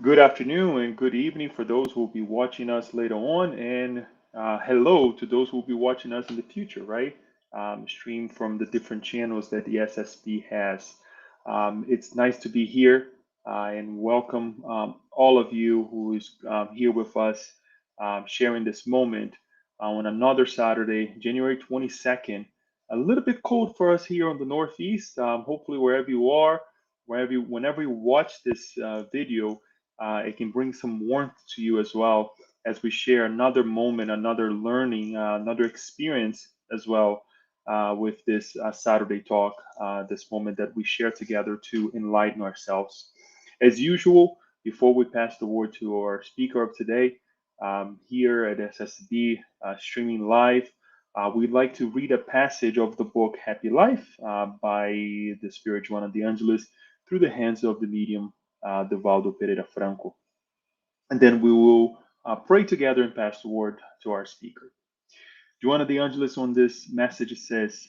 Good afternoon and good evening for those who will be watching us later on, and hello to those who will be watching us in the future, right? Stream from the different channels that the SSB has. It's nice to be here and welcome all of you who is here with us sharing this moment on another Saturday, January 22nd. A little bit cold for us here on the Northeast. Hopefully, wherever you are, whenever you watch this video, it can bring some warmth to you as well as we share another moment, another learning, another experience as well with this Saturday talk, this moment that we share together to enlighten ourselves. As usual, before we pass the word to our speaker of today, here at SSB streaming live, we'd like to read a passage of the book Happy Life by the Spirit Joana de Angelis through the hands of the medium Divaldo Pereira Franco. And then we will pray together and pass the word to our speaker. Joana de Angelis on this message says,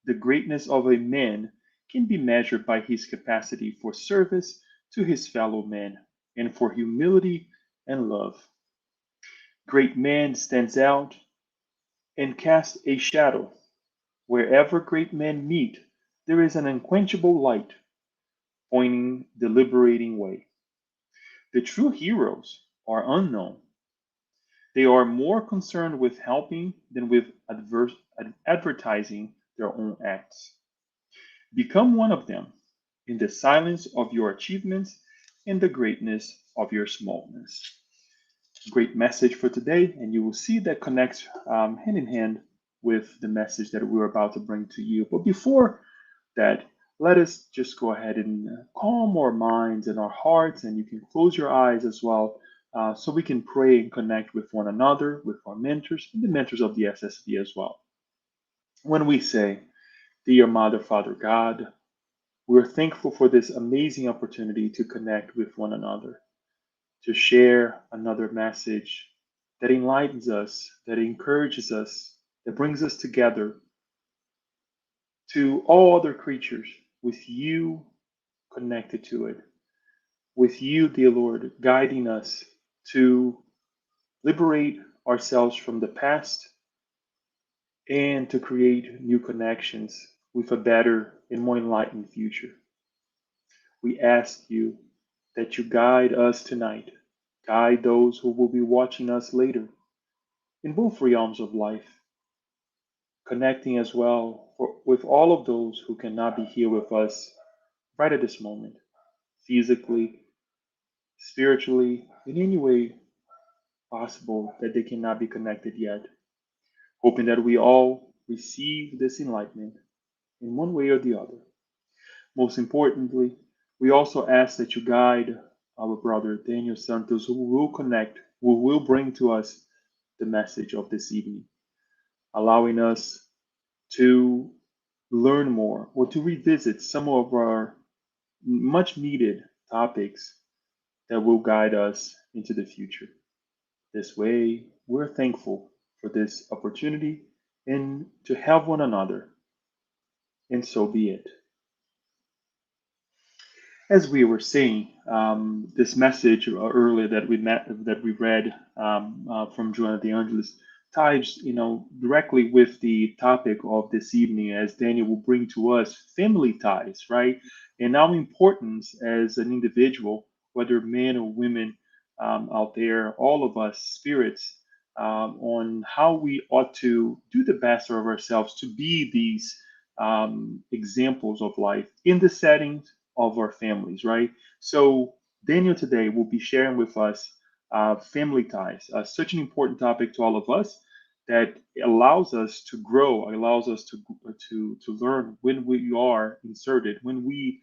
the greatness of a man can be measured by his capacity for service to his fellow men and for humility and love. Great man stands out and casts a shadow. Wherever great men meet, there is an unquenchable light pointing the liberating way. The true heroes are unknown. They are more concerned with helping than with advertising their own acts. Become one of them in the silence of your achievements and the greatness of your smallness. Great message for today, and you will see that connects hand in hand with the message that we're about to bring to you. But before that, let us just go ahead and calm our minds and our hearts, and you can close your eyes as well, so we can pray and connect with one another, with our mentors, and the mentors of the SSB as well. When we say, Dear Mother, Father God, we're thankful for this amazing opportunity to connect with one another, to share another message that enlightens us, that encourages us, that brings us together to all other creatures with you connected to it, with you, dear Lord, guiding us to liberate ourselves from the past and to create new connections with a better and more enlightened future. We ask you that you guide us tonight, guide those who will be watching us later in both realms of life, connecting as well with all of those who cannot be here with us right at this moment, physically, spiritually, in any way possible that they cannot be connected yet, hoping that we all receive this enlightenment in one way or the other. Most importantly, we also ask that you guide our brother Daniel Santos, who will connect, who will bring to us the message of this evening, allowing us to learn more or to revisit some of our much needed topics that will guide us into the future. This way, we're thankful for this opportunity and to have one another, and so be it. As we were saying, this message earlier that we read from Joanna de Angelis ties, directly with the topic of this evening, as Daniel will bring to us family ties, right? And our importance as an individual, whether men or women out there, all of us spirits, on how we ought to do the best of ourselves to be these examples of life in the settings of our families, right? So Daniel today will be sharing with us family ties, such an important topic to all of us that allows us to grow, allows us to learn when we are inserted, when we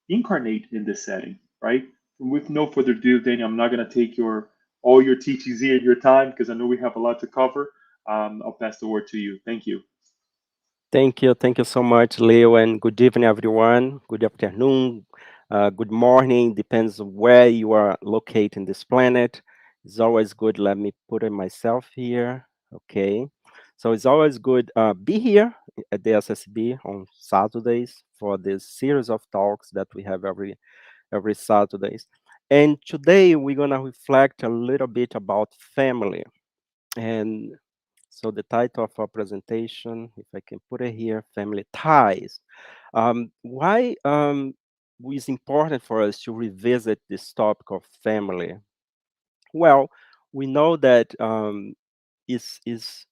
incarnate in this setting, right? And with no further ado, Daniel, I'm not going to take your all your teachings here, your time, because I know we have a lot to cover. I'll pass the word to you. Thank you. Thank you so much, Leo, and good evening, everyone. Good afternoon, good morning, depends on where you are located in this planet. It's always good. Let me put it myself here. Okay, so it's always good be here at the SSB on Saturdays for this series of talks that we have every Saturdays. And today we're going to reflect a little bit about family. And so the title of our presentation, if I can put it here, Family Ties. Why is important for us to revisit this topic of family? Well, we know that is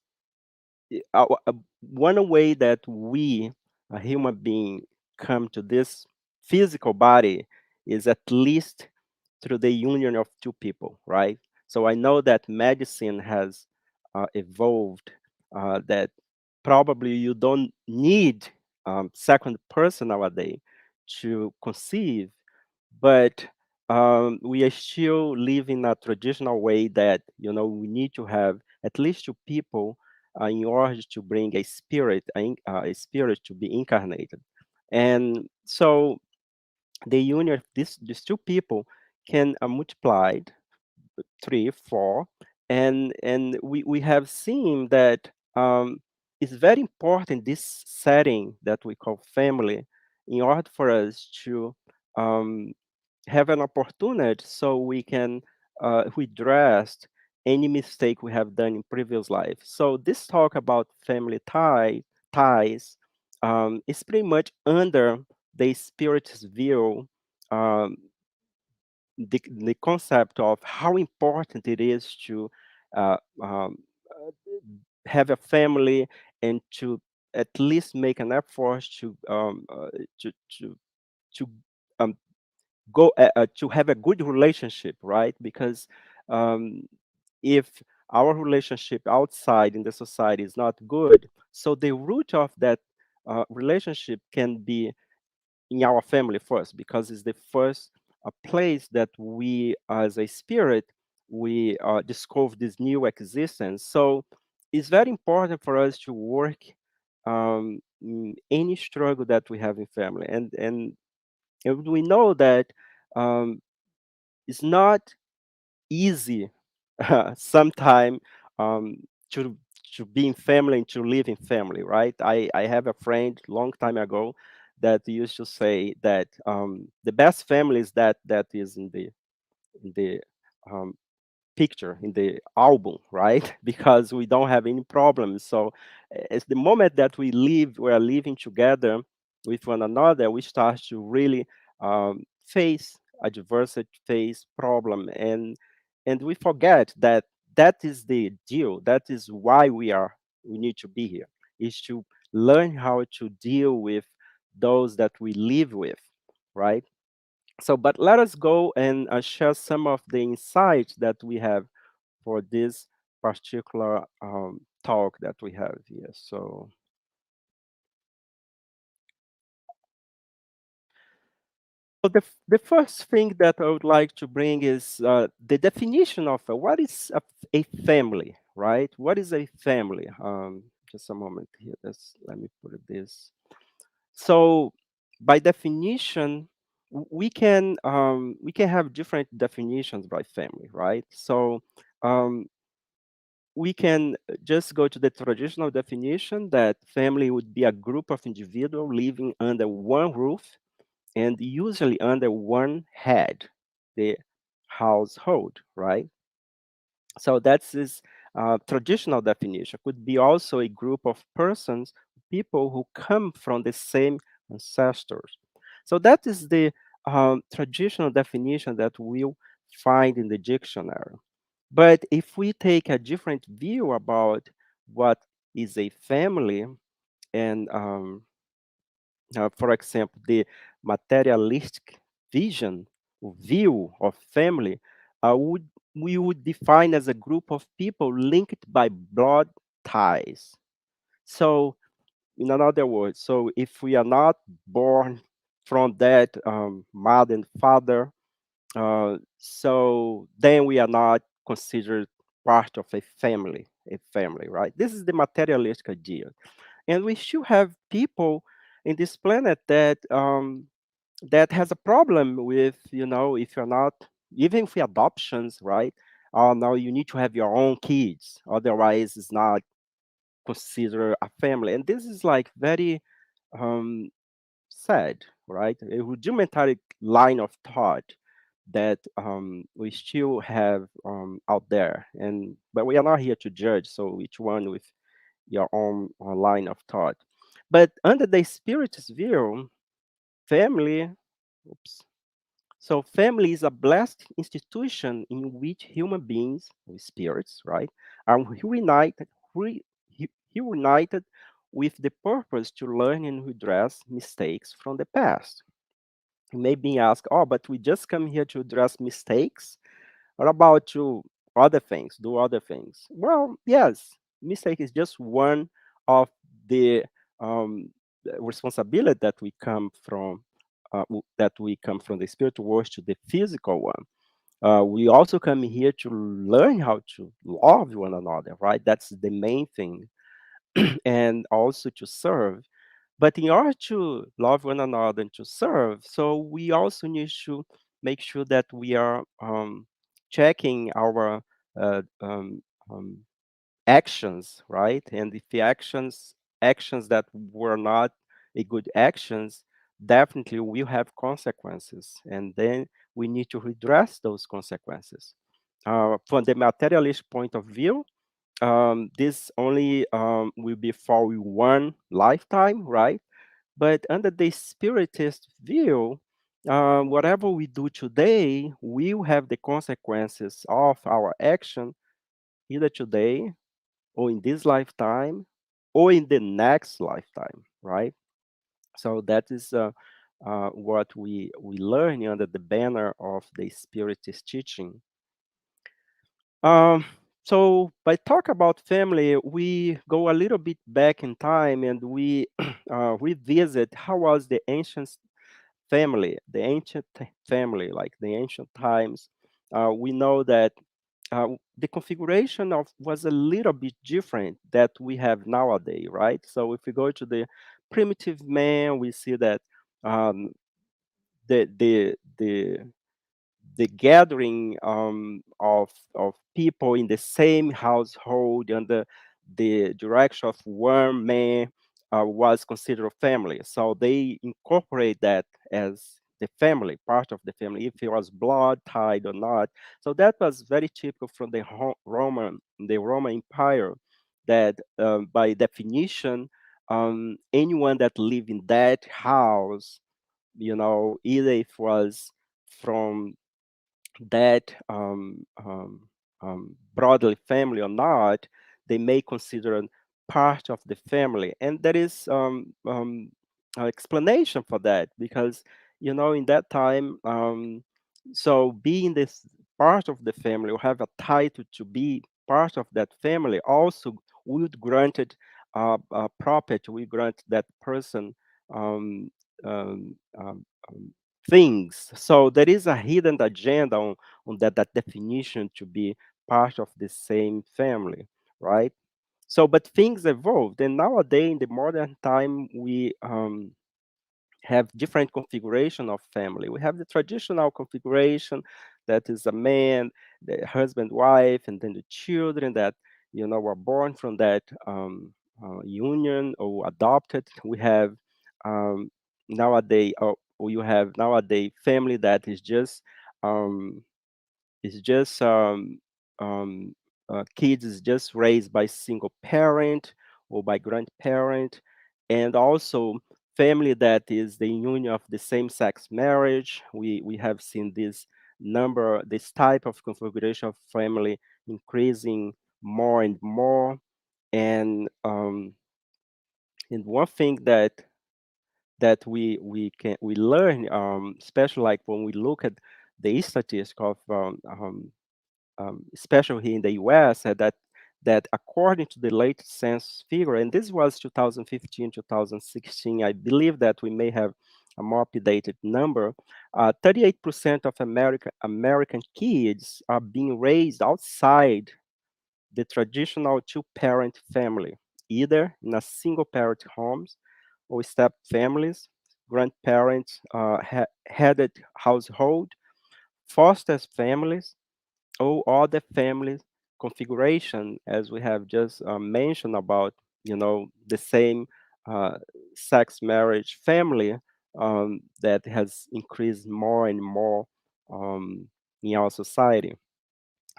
one way that we, a human being, come to this physical body is at least through the union of two people, right? So I know that medicine has evolved that probably you don't need second person nowadays to conceive, but we are still living a traditional way that we need to have at least two people in order to bring a spirit, a spirit to be incarnated. And so the union of these two people can multiply three, four, and we have seen that it's very important this setting that we call family in order for us to um, have an opportunity so we can redress any mistake we have done in previous life. So this talk about family ties is pretty much under the spiritist view, um, the concept of how important it is to uh, um, uh, have a family and to at least make an effort to to um, to have a good relationship, right? Because um, if our relationship outside in the society is not good, so the root of that relationship can be in our family first, because it's the first place that we as a spirit we discover this new existence. So it's very important for us to work in any struggle that we have in family, and we know that um, it's not easy sometime um, to to be in family and to live in family, right? I have a friend long time ago that used to say that the best family is that is in the um, picture in the album, right? Because we don't have any problems. So it's the moment that we are living together with one another, we start to really face adversity, face problem, and we forget that that is the deal. That is why we need to be here, is to learn how to deal with those that we live with, right? So, but let us go and share some of the insights that we have for this particular talk that we have here. So the first thing that I would like to bring is the definition of what is a family, right? What is a family? Just a moment here. Let me put it this. So, by definition, we can have different definitions by family, right? So, um, we can just go to the traditional definition that family would be a group of individuals living under one roof and usually under one head, the household, right? So that's this traditional definition. Could be also a group of persons, people who come from the same ancestors. So that is the traditional definition that we'll find in the dictionary. But if we take a different view about what is a family, and for example, the materialistic vision, view of family, we would define as a group of people linked by blood ties. So, in other words, so if we are not born from that mother and father, so then we are not considered part of a family, right? This is the materialistic idea. And we should have people in this planet that has a problem with, if you're not, even with adoptions, right? Now you need to have your own kids, otherwise it's not considered a family. And this is like very um, sad, right? A rudimentary line of thought. that we still have out there. And but we are not here to judge, so each one with your own line of thought. But under the Spiritist view, family, oops, so family is a blessed institution in which human beings, or spirits, right, are reunited, reunited with the purpose to learn and redress mistakes from the past. You may be asked, oh, but we just come here to address mistakes. What about to other things, do other things? Well, yes, mistake is just one of the responsibility that we come from, that we come from the spiritual world to the physical one. We also come here to learn how to love one another, right? That's the main thing, and also to serve. But in order to love one another and to serve, so we also need to make sure that we are checking our uh, um, um, actions, right? And if the actions that were not a good actions, definitely will have consequences, and then we need to redress those consequences. From the materialist point of view, this only will be for one lifetime, right? But under the Spiritist view, whatever we do today will have the consequences of our action either today or in this lifetime or in the next lifetime, right? So that is what we learn under the banner of the Spiritist teaching. Um, so by talk about family, we go a little bit back in time and we revisit how was the ancient family, the ancient family, like the ancient times. We know that the configuration of was a little bit different that we have nowadays, right? So if we go to the primitive man, we see that um, the the gathering of people in the same household under the direction of one man was considered a family. So they incorporate that as the family, part of the family, if it was blood tied or not. So that was very typical from the Roman Empire, that by definition, anyone that lived in that house, either it was from that broadly family or not, they may consider part of the family. And there is an explanation for that because, in that time, so being this part of the family or have a title to be part of that family also would granted property, we grant that person um, um, um, um, things. So there is a hidden agenda on that definition to be part of the same family, right? So, but things evolved, and nowadays in the modern time, we have different configuration of family. We have the traditional configuration that is a man, the husband, wife, and then the children that were born from that union or adopted. We have um, nowadays, or you have nowadays family that um, is just kids is just raised by single parent or by grandparent, and also family that is the union of the same sex marriage. We have seen this type of configuration of family increasing more and more. And um and one thing that we learn, especially like when we look at the statistic of especially here in the US, that according to the latest census figure, and this was 2015, 2016, I believe that we may have a more updated number. 38% of American kids are being raised outside the traditional two-parent family, either in a single-parent homes or step families, grandparents headed household, foster families, or other family configuration, as we have just mentioned about, the same uh, sex marriage family that has increased more and more um, in our society.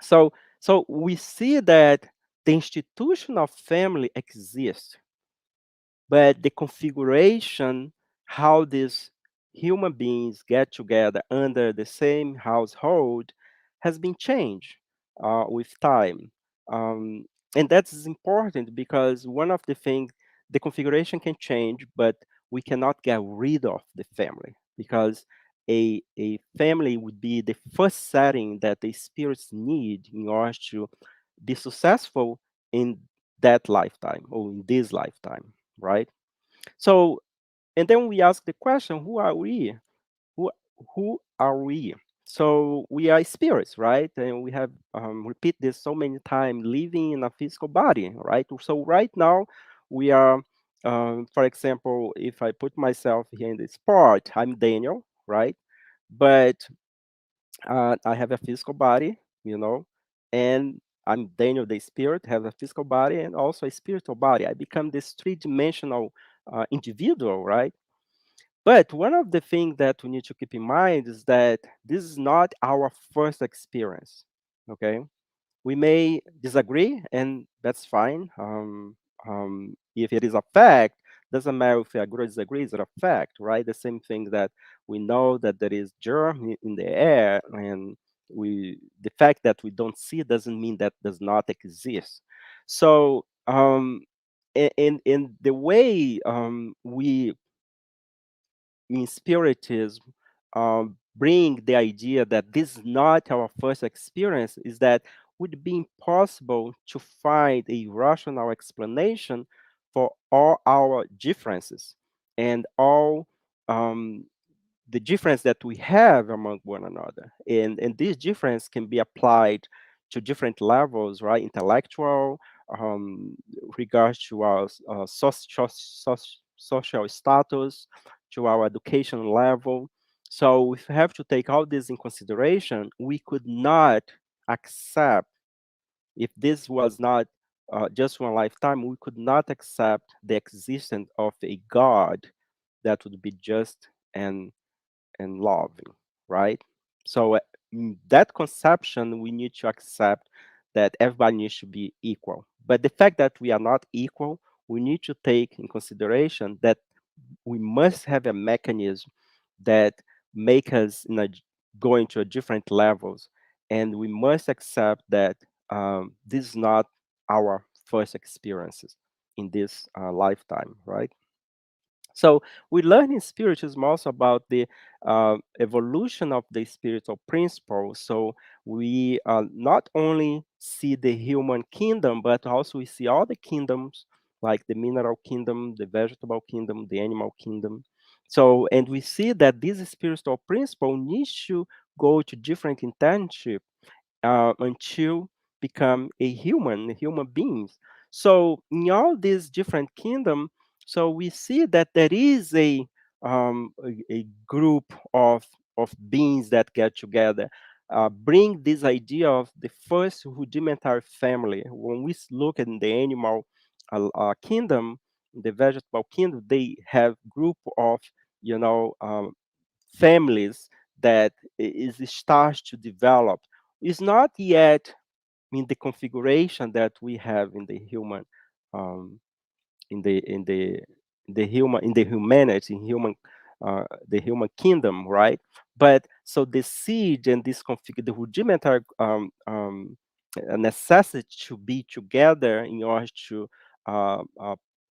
So, so we see that the institution of family exists, but the configuration, how these human beings get together under the same household, has been changed with time. Um, and that's important because one of the things, the configuration can change, but we cannot get rid of the family because a family would be the first setting that the spirits need in order to be successful in that lifetime or in this lifetime, right? So, and then we ask the question, who are we? Who who are we? So we are spirits, right? And we have repeat this so many times, living in a physical body, right? So right now we are, for example, if I put myself here in this part, I'm Daniel, right? But I have a physical body, you know, and I'm Daniel, the spirit, have a physical body and also a spiritual body. I become this three-dimensional individual, right? But one of the things that we need to keep in mind is that this is not our first experience. Okay, we may disagree, and that's fine. If it is a fact, doesn't matter if we agree or disagree, it's a fact, right? The same thing that we know that there is germ in the air, and the fact that we don't see it doesn't mean that does not exist. So, in the way we in Spiritism bring the idea that this is not our first experience is that would be impossible to find a rational explanation for all our differences and all um, the difference that we have among one another. And this difference can be applied to different levels, right? Intellectual, um, regards to our social status, to our education level. So we have to take all this in consideration. We could not accept, if this was not just one lifetime, we could not accept the existence of a God that would be just and loving, right? So that conception, we need to accept that everybody needs to be equal. But the fact that we are not equal, we need to take in consideration that we must have a mechanism that make us go into a different levels, and we must accept that this is not our first experiences in this lifetime, right? So we learn in Spiritism also about the evolution of the spiritual principle. So we not only see the human kingdom, but also we see all the kingdoms, like the mineral kingdom, the vegetable kingdom, the animal kingdom. So, and we see that this spiritual principle needs to go to different internship until become human beings. So in all these different kingdom, so we see that there is a group of beings that get together, bring this idea of the first rudimentary family. When we look at the animal kingdom, the vegetable kingdom, they have group of families that is starts to develop. It's not yet in the configuration that we have in the human um, in the humanity in human the human kingdom, right? But so the seed and this config the rudimentary necessity to be together in order to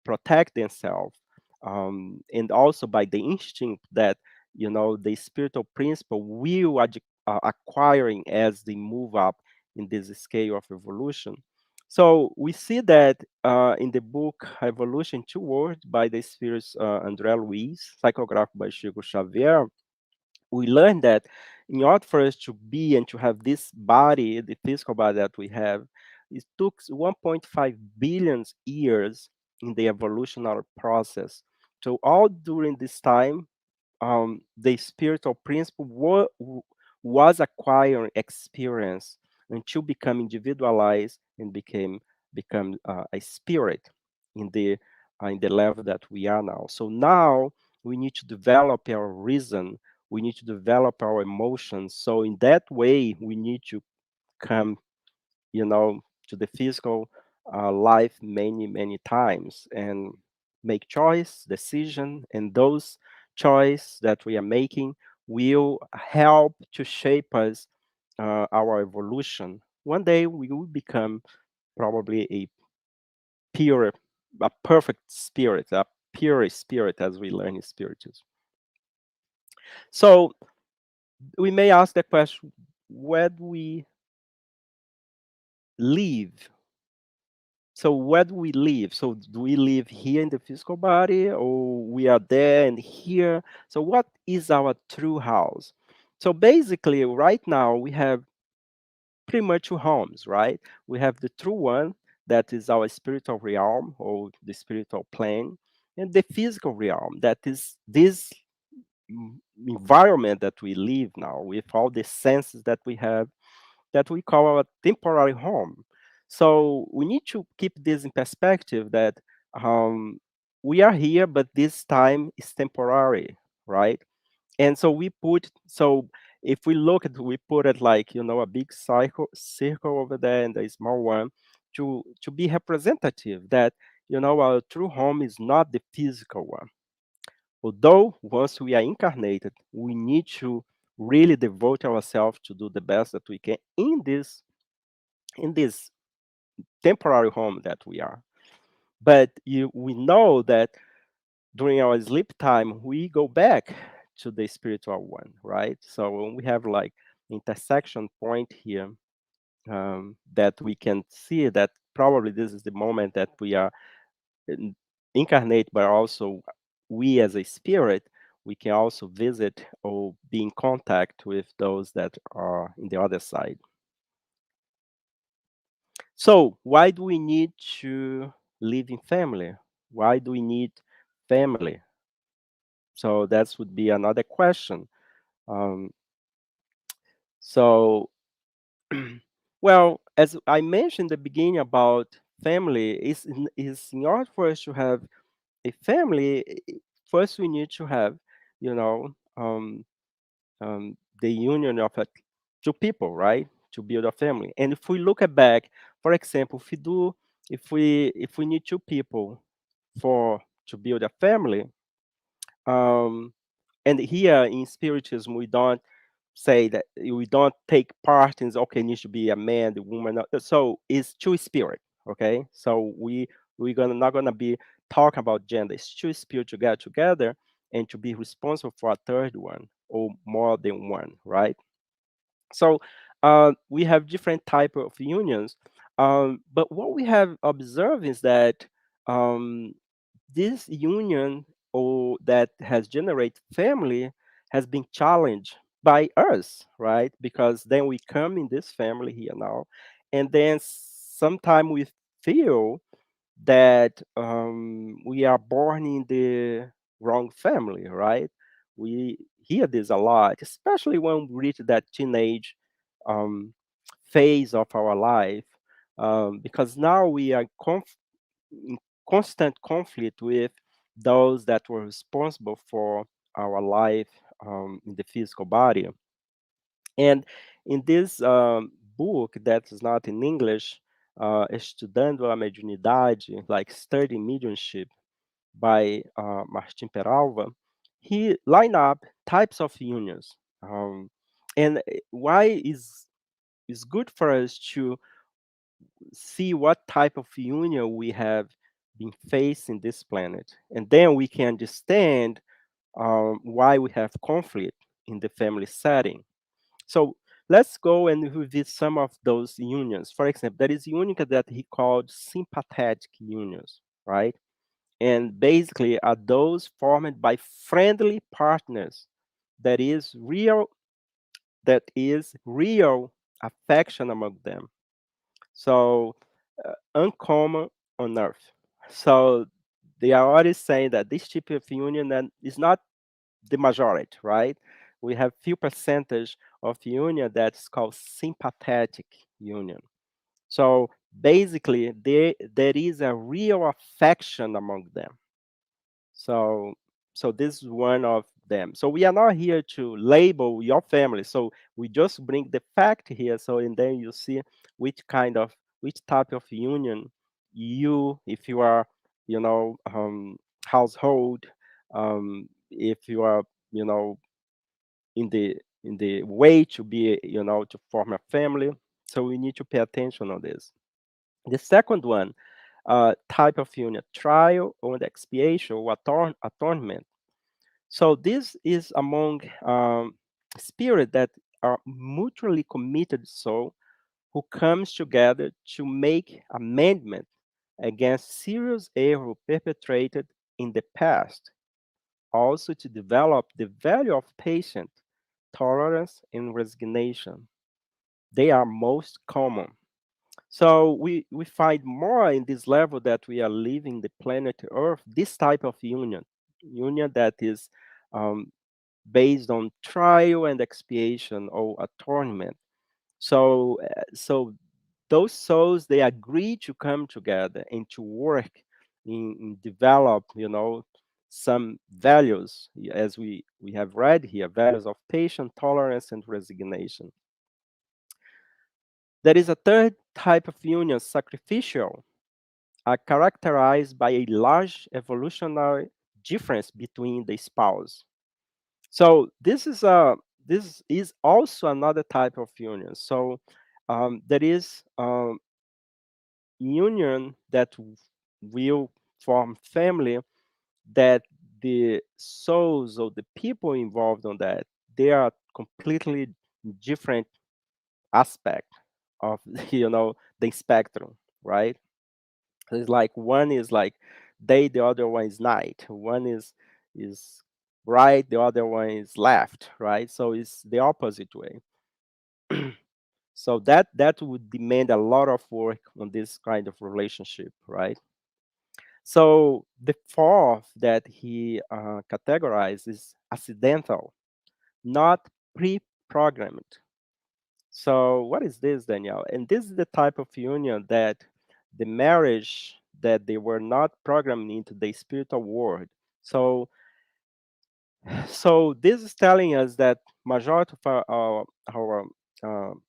protect themselves, and also by the instinct that the spiritual principle will acquiring as they move up in this scale of evolution. So we see that in the book Evolution Two Worlds by the spirits André Luiz, psychographed by Chico Xavier, we learn that in order for us to be and to have this body, the physical body that we have, it took 1.5 billion years in the evolutionary process. So all during this time, the spiritual principle was acquiring experience until become individualized and become a spirit in the level that we are now. So now we need to develop our reason. we need to develop our emotions. So in that way, we need to come, you know, to the physical life many, many times and make choice, decision, and those choice that we are making will help to shape us, our evolution. One day we will become probably a pure, a perfect spirit, a pure spirit as we learn in Spiritism. So we may ask the question, where do we live? So where do we live? So do we live here in the physical body, or we are there and here? So what is our true house? So basically, right now we have pretty much two homes, right? We have the true one, that is our spiritual realm or the spiritual plane, and the physical realm, that is this environment that we live now with all the senses that we have, that we call our temporary home. So we need to keep this in perspective, that um, we are here, but this time is temporary, right? And so we put, so if we look at, we put it like, a big circle over there and a small one, to be representative, that our true home is not the physical one. Although once we are incarnated, we need to really devote ourselves to do the best that we can in this temporary home that we are. But we know that during our sleep time, we go back to the spiritual one, right? So when we have like intersection point here, that we can see that probably this is the moment that we are incarnate, but also we as a spirit, we can also visit or be in contact with those that are in the other side. So why do we need to live in family? Why do we need family? So that would be another question. Um, so, well, as I mentioned in the beginning about family, is in order for us to have a family, first we need to have, you know, the union of two people, right, to build a family. And if we look at back, for example, if we need two people for to build a family, um, and here in Spiritism we don't say that, we don't take part in, okay, it needs to be a man, the woman, so it's two spirit. Okay, so we're gonna not gonna be talking about gender. It's two spirit to get together and to be responsible for a third one or more than one, right? So we have different type of unions, but what we have observed is that um, this union, or that has generated family, has been challenged by us, right? Because then we come in this family here now, and then sometime we feel that we are born in the wrong family, right? We hear this a lot, especially when we reach that teenage um, phase of our life, because now we are in constant conflict with those that were responsible for our life in the physical body. And in this book that is not in English, Estudando a Mediunidade, like Studying Mediumship by Martin Peralva, he line up types of unions. And why is good for us to see what type of union we have been facing this planet, and then we can understand why we have conflict in the family setting. So let's go and revisit some of those unions. For example, there is union that he called sympathetic unions, right? And basically are those formed by friendly partners, that is real affection among them. So uncommon on earth. So they are already saying that this type of union then is not the majority, right? We have few percentage of union that's called sympathetic union. So basically, there is a real affection among them. So, so this is one of them. So we are not here to label your family. So we just bring the fact here. So and then you see which type of union if you are, household, if you are, you know, in the way to be, to form a family. So we need to pay attention on this. The second one, type of union, trial or expiation or atonement. So this is among spirit that are mutually committed soul who comes together to make amendment against serious error perpetrated in the past, also to develop the value of patience, tolerance, and resignation. They are most common. So we find more in this level that we are living the planet Earth, this type of union that is um, based on trial and expiation or atonement. So those souls they agree to come together and to work in develop, some values as we have read here, values of patience, tolerance, and resignation. There is a third type of union, sacrificial, are characterized by a large evolutionary difference between the spouse. So this is also another type of union. So there is union that will form family that the souls of the people involved on that they are completely different aspect of the spectrum, right? It's like one is like day, the other one is night. One is right, the other one is left, right? So it's the opposite way. So that would demand a lot of work on this kind of relationship, right? So the fourth that he categorized is accidental, not pre-programmed. So what is this, Danielle? And this is the type of union that the marriage that they were not programmed into the spiritual world. So so this is telling us that majority of our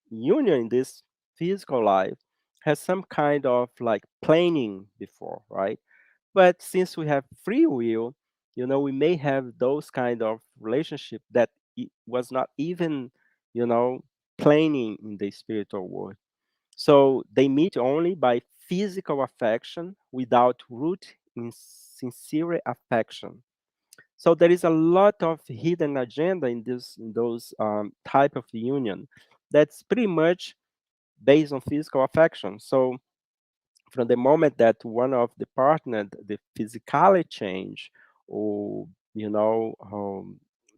union in this physical life has some kind of like planning before, right? But since we have free will, we may have those kind of relationship that was not even, you know, planning in the spiritual world. So they meet only by physical affection without root in sincere affection. So there is a lot of hidden agenda in those type of union that's pretty much based on physical affection. So from the moment that one of the partner, the physicality change, or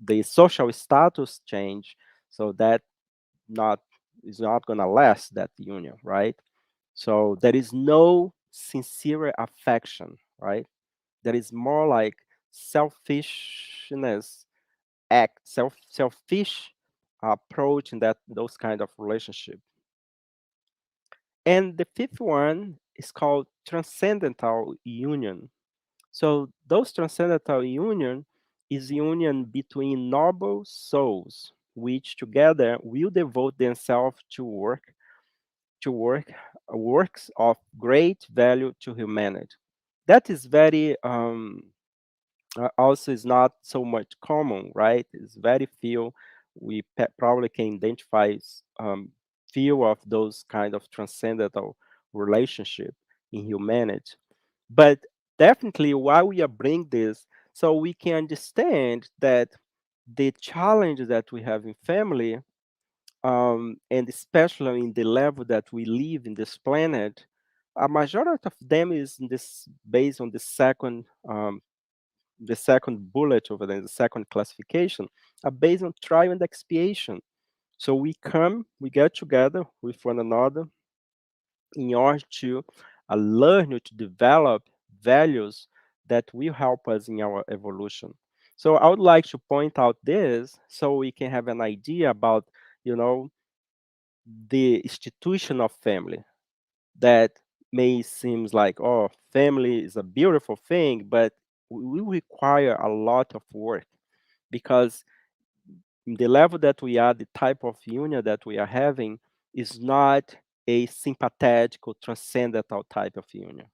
the social status change, so that not is not going to last that union, right? So there is no sincere affection, right? There is more like selfishness selfish approach in that those kind of relationship. And the fifth one is called transcendental union. So those transcendental union is union between noble souls, which together will devote themselves to works of great value to humanity. That is very also is not so much common, right? It's very few. We probably can identify few of those kind of transcendental relationship in humanity. But definitely, why we are bring this, so we can understand that the challenge that we have in family, and especially in the level that we live in this planet, a majority of them is in this based on the second bullet over there, the second classification, are based on trial and expiation. So we get together with one another in order to learn to develop values that will help us in our evolution. So I would like to point out this so we can have an idea about, you know, the institution of family that may seems like, oh, family is a beautiful thing, but we require a lot of work because the level that we are, the type of union that we are having is not a sympathetic or transcendental type of union.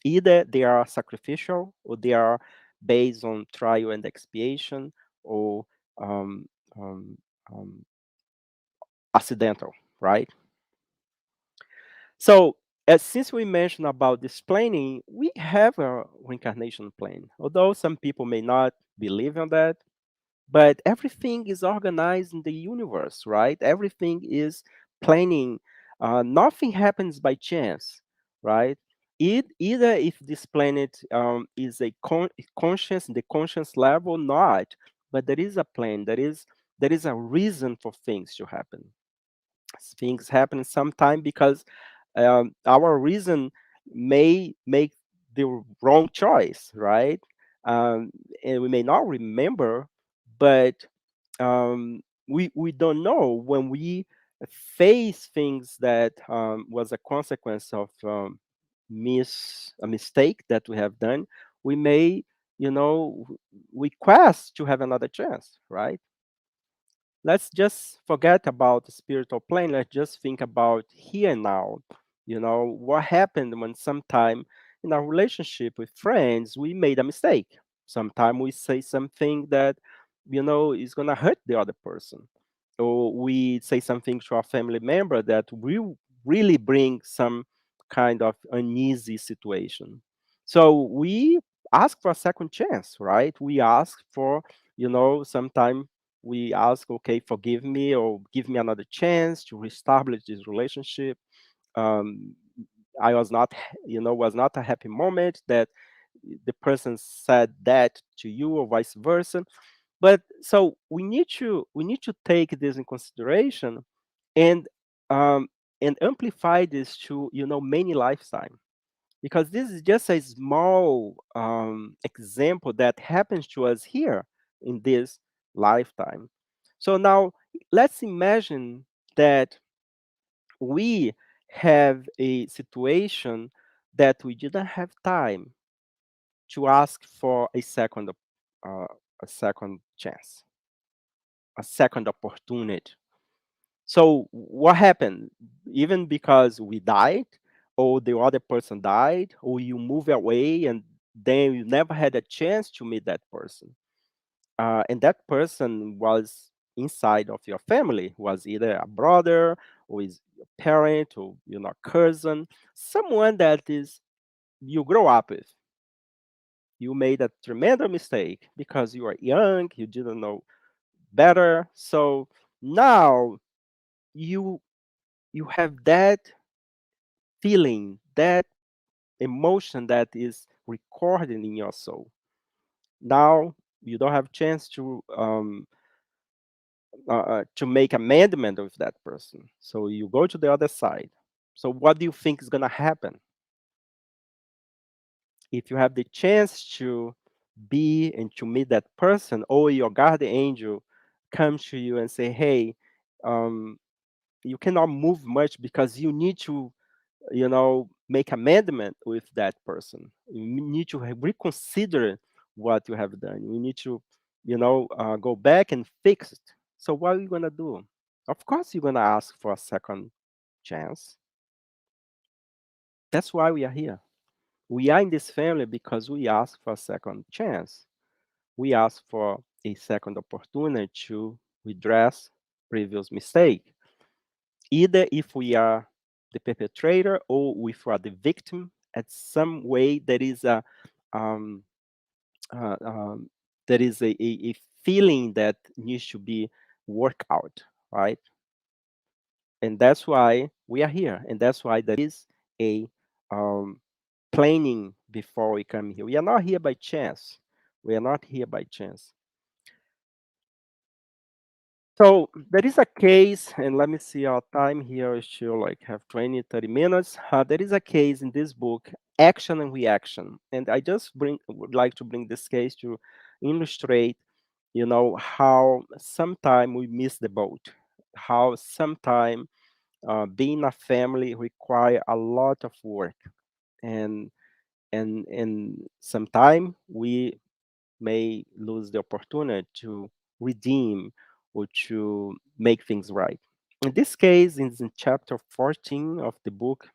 Either they are sacrificial or they are based on trial and expiation or um, um, um, accidental, right? So, since we mentioned about this planning, we have a reincarnation plan. Although some people may not believe in that, but everything is organized in the universe, right? Everything is planning. Nothing happens by chance, right? Either if this planet is a conscious, the conscious level, not, but there is a plan. There is a reason for things to happen. Things happen sometime because our reason may make the wrong choice, right? Um, and we may not remember, but we don't know when we face things that was a consequence of a mistake that we have done. We may, you know, request to have another chance, right? Let's just forget about the spiritual plane. Let's just think about here and now. What happened when sometime in our relationship with friends we made a mistake. Sometimes we say something that is gonna hurt the other person, or we say something to our family member that will really bring some kind of uneasy situation. So we ask for a second chance, right? We ask for, sometime we ask, okay, forgive me or give me another chance to reestablish this relationship. um, I was not, was not a happy moment that the person said that to you or vice versa. But so we need to take this in consideration, and um, and amplify this to many lifetime, because this is just a small example that happens to us here in this lifetime. So now let's imagine that we have a situation that we didn't have time to ask for uh, a second chance, a second opportunity. So what happened? Even because we died, or the other person died, or you move away and then you never had a chance to meet that person. And that person was inside of your family, was either a brother or is a parent or cousin, someone that is you grow up with. You made a tremendous mistake because you are young, you didn't know better. So now you you have that feeling, that emotion that is recorded in your soul. Now you don't have chance to make amendment with that person. So you go to the other side. So what do you think is gonna happen if you have the chance to be and to meet that person, or your guardian angel comes to you and say, "Hey, um, you cannot move much because you need to make amendment with that person. You need to reconsider what you have done. You need to go back and fix it." So what are you going to do? Of course you're going to ask for a second chance. That's why we are here. We are in this family because we ask for a second chance. We ask for a second opportunity to redress previous mistake, either if we are the perpetrator or if we are the victim. At some way there is a um, uh, um, a feeling that needs to be worked out, right? And that's why we are here, and that's why there is a um, planning before we come here. We are not here by chance. We are not here by chance. So there is a case, and let me see our time here. We still like have 20, 30 minutes. There is a case in this book, Action and Reaction. And I just would like to bring this case to illustrate, how sometime we miss the boat, how sometime being a family require a lot of work. And sometime we may lose the opportunity to redeem or to make things right. In this case, in chapter 14 of the book,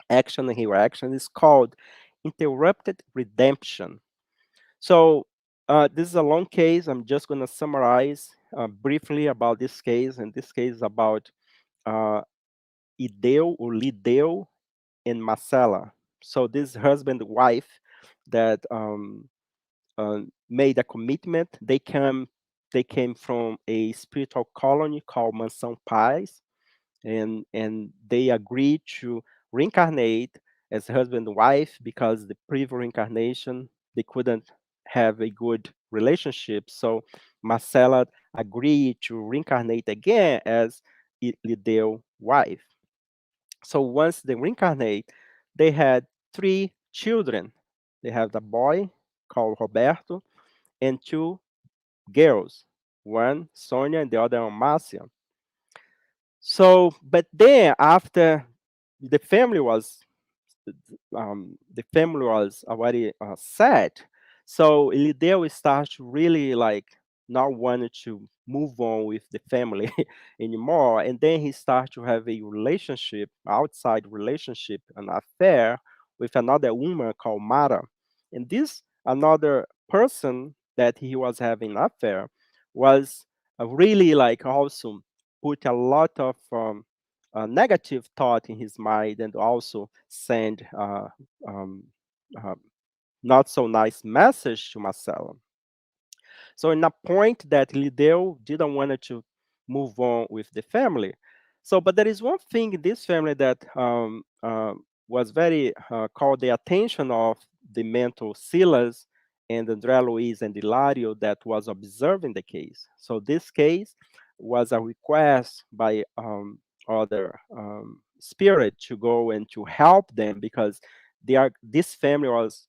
Action and Reaction, is called Interrupted Redemption. So this is a long case. I'm just going to summarize briefly about this case. And this case is about uh, Ideu or Lideu and Marcella. So this husband and wife that made a commitment. They came from a spiritual colony called Mansão Paz, and they agreed to reincarnate as husband and wife because the previous reincarnation they couldn't have a good relationship. So Marcella agreed to reincarnate again as Lideu wife. So once they reincarnate, they had three children. They have a boy called Roberto and two girls, one Sonia and the other one Marcia. So, but then after the family was already sad. So Lideu starts really like not wanting to move on with the family anymore, and then he starts to have a relationship, outside relationship, an affair with another woman called Mara, and this another person that he was having an affair was really like also put a lot of negative thought in his mind and also send um, uh, not so nice message to Marcelo. So in a point that Lideu didn't want to move on with the family. So, but there is one thing in this family that was very called the attention of the mental Silas and André Luiz and Hilario that was observing the case. So this case was a request by other spirit to go and to help them because this family was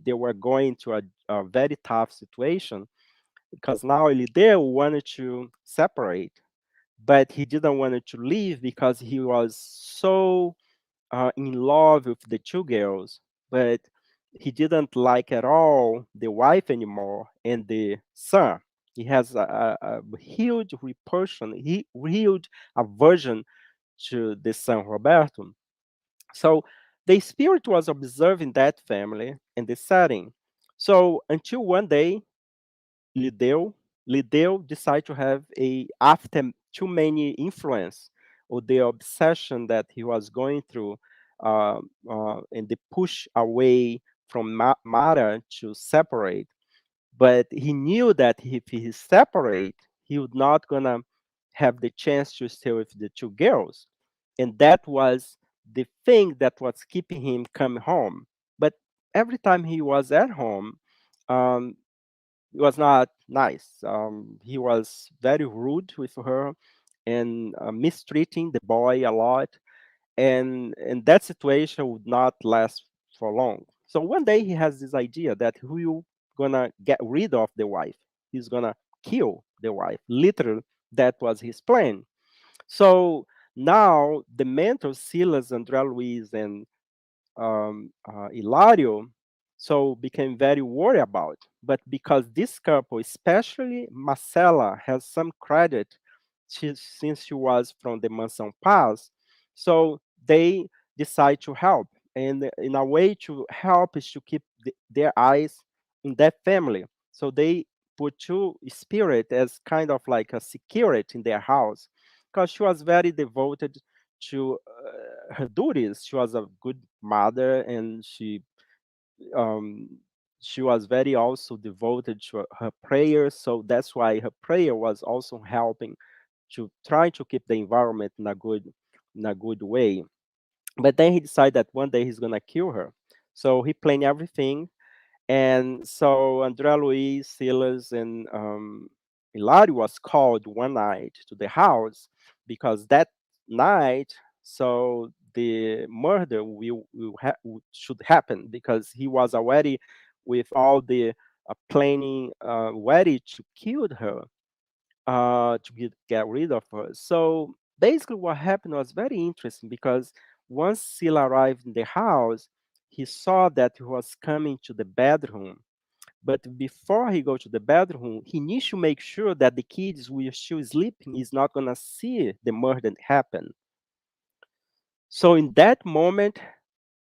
they were going to a very tough situation because now Elideu wanted to separate, but he didn't want to leave because he was so in love with the two girls, but he didn't like at all the wife anymore and the son. He has a huge repulsion, huge aversion to the son Roberto. So the spirit was observing that family and the setting. So until one day Lideu, Lideu decided to have after too many influence or the obsession that he was going through, and the push away from Mara to separate. But he knew that if he separate, he would not gonna have the chance to stay with the two girls, and that was the thing that was keeping him coming home. But every time he was at home, um, it was not nice. He was very rude with her and mistreating the boy a lot. And that situation would not last for long. So one day he has this idea that he will gonna get rid of the wife. He's gonna kill the wife. Literally, that was his plan. So now the mentors, Silas, André Luiz, and Hilario, so became very worried about. But because this couple, especially Marcela, has some credit since she was from the Mansão Paz, so they decide to help. And in a way to help is to keep their eyes in that family. So they put two spirit as kind of like a security in their house because she was very devoted to her duties. She was a good mother, and um, she was very also devoted to her prayers. So that's why her prayer was also helping to try to keep the environment in a good way. But then he decided that one day he's gonna kill her. So he planned everything, and so Andrea Luiz, Silas, and Hilario was called one night to the house because that night, so the murder should happen because he was already with all the planning ready to kill her, to get rid of her. So basically, what happened was very interesting because once Sila arrived in the house, he saw that he was coming to the bedroom, But before he go to the bedroom, he needs to make sure that the kids who are still sleeping is not gonna see the murder happen. So in that moment,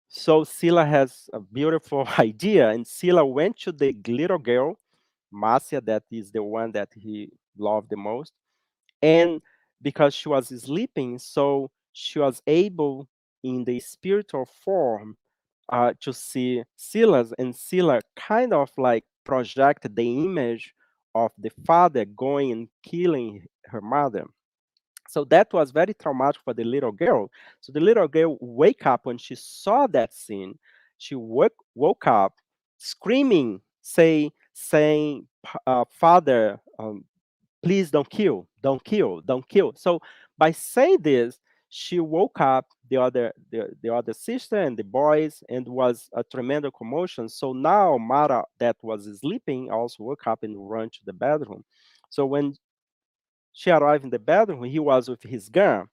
so Sila has a beautiful idea, and Sila went to the little girl, Marcia, that is the one that he loved the most, and because she was sleeping, so she was able in the spiritual form to see Silas, and Sila kind of like project the image of the father going and killing her mother. So that was very traumatic for the little girl. So the little girl wake up when she saw that scene. She woke up screaming, saying, "Father, please don't kill, don't kill, don't kill." So by saying this, she woke up the other sister and the boys, and was a tremendous commotion. So now Mara, that was sleeping, also woke up and ran to the bedroom. So when she arrived in the bedroom, he was with his gun.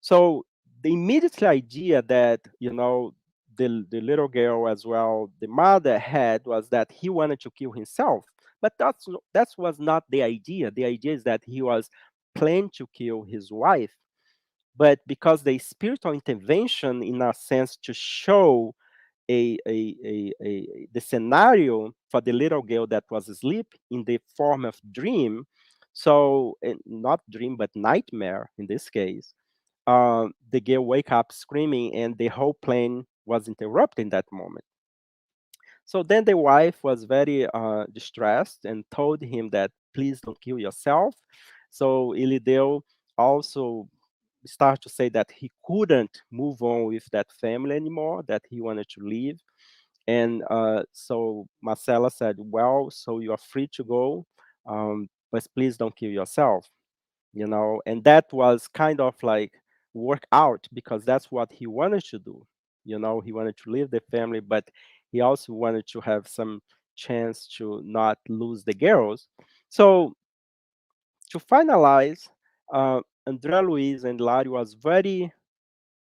So the immediate idea that, the little girl as well, the mother had, was that he wanted to kill himself. But that was not the idea. The idea is that he was planning to kill his wife. But because the spiritual intervention, in a sense, to show the scenario for the little girl that was asleep in the form of dream, so not dream but nightmare in this case, the girl wake up screaming, and the whole plan was interrupted in that moment. So then the wife was very distressed and told him that, please don't kill yourself. So Ilideu also started to say that he couldn't move on with that family anymore, that he wanted to leave. And so Marcella said, well, so you are free to go, but please don't kill yourself, and that was kind of like work out, because that's what he wanted to do. He wanted to leave the family, but he also wanted to have some chance to not lose the girls. So to finalize, Andrea Luiz and Lari was very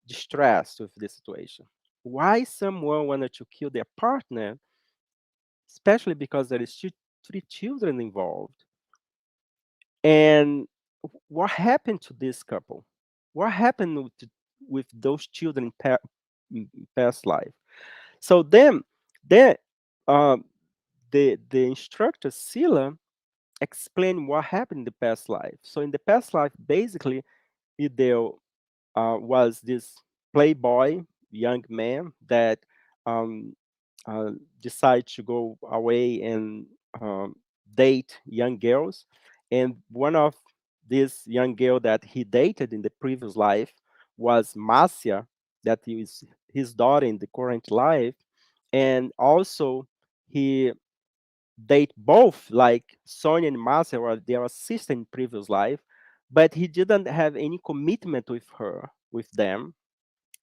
distressed with the situation. Why someone wanted to kill their partner, especially because there is three children involved? And what happened to this couple? What happened with those children in past life? So then uh, the instructor Sila explained what happened in the past life. So in the past life, basically, Ideo was this playboy young man that um, uh, decided to go away and um, date young girls. And one of these young girl that he dated in the previous life was Marcia, that is his daughter in the current life. And also he date both, like Sonia and Marcia were their sister in previous life, but he didn't have any commitment with them.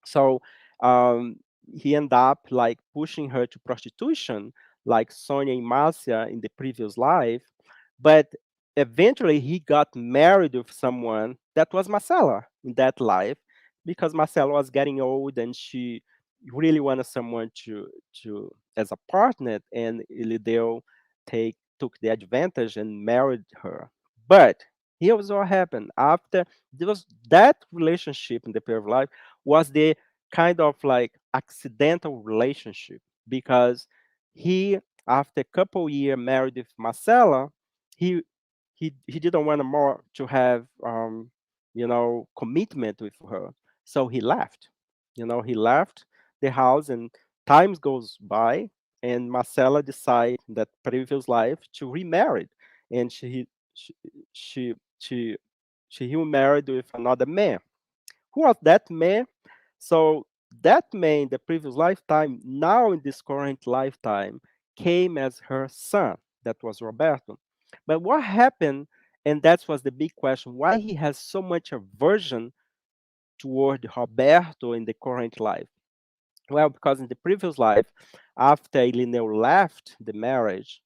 So um, he ended up like pushing her to prostitution, like Sonia and Marcia in the previous life. But eventually he got married with someone that was Marcella in that life, because Marcella was getting old and she really wanted someone to as a partner, and Ilideu took the advantage and married her. But here was what happened after there was that relationship in the period of life, was the kind of like accidental relationship, because he, after a couple year married with Marcella, he he didn't want more to have commitment with her, so he left. He left the house, and times goes by, and Marcella decide that previous life to remarry, and she she she she remarried with another man. Who was that man? So that man in the previous lifetime, now in this current lifetime, came as her son. That was Roberto. But what happened, and that was the big question, why he has so much aversion toward Roberto in the current life? Well, because in the previous life, after Elineu left the marriage,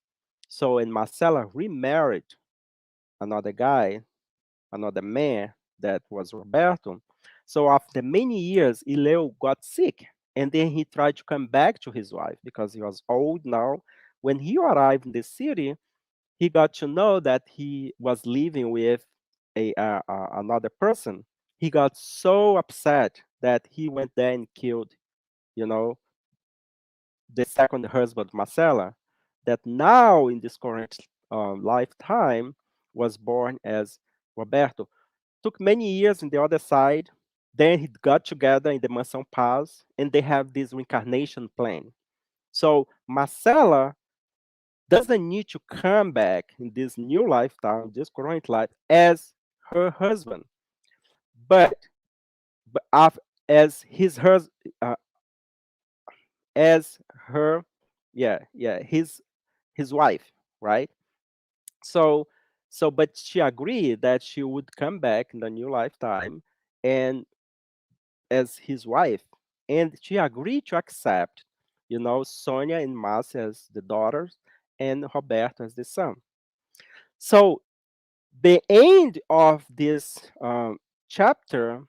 so and Marcella remarried another guy, another man, that was Roberto. So after many years, Ileu got sick, and then he tried to come back to his wife because he was old now. When he arrived in the city, he got to know that he was living with another person. He got so upset that he went there and killed, you know, the second husband, Marcella, that now in this current lifetime was born as Roberto. Took many years in the other side. Then he got together in the Mansão Paz, and they have this reincarnation plan. So Marcella doesn't need to come back in this new lifetime, this current life, as her husband, but, as uh, as her, his wife, right? So, but she agreed that she would come back in the new lifetime and as his wife, and she agreed to accept, Sonia and Marcia as the daughters and Roberto as the son. So the end of this chapter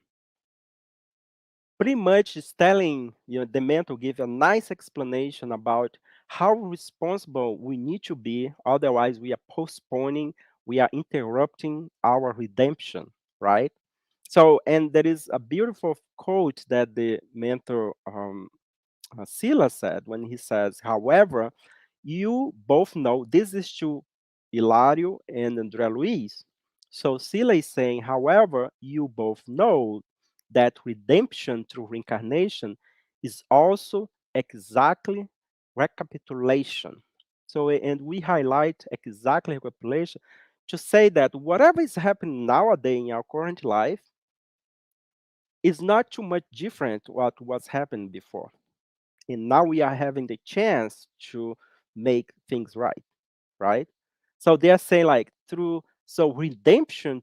pretty much is telling, the mentor give a nice explanation about how responsible we need to be, otherwise we are postponing, we are interrupting our redemption, right? So, and there is a beautiful quote that the mentor Sila said when he says, however, you both know, this is to Hilario and André Luiz. So Sila is saying, however, you both know that redemption through reincarnation is also exactly recapitulation. So, and we highlight exactly recapitulation to say that whatever is happening nowadays in our current life is not too much different what was happening before, and now we are having the chance to make things right, right? So they are saying like through, so redemption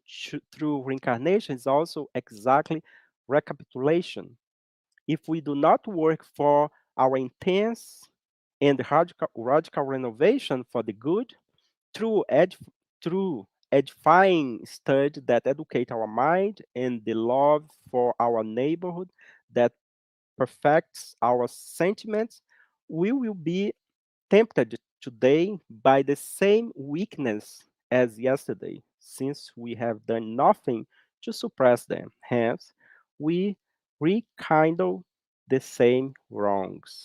through reincarnation is also exactly recapitulation. If we do not work for our intense and radical renovation for the good through through edifying study that educate our mind and the love for our neighborhood that perfects our sentiments, we will be tempted today by the same weakness as yesterday, since we have done nothing to suppress them. Hence, we rekindle the same wrongs.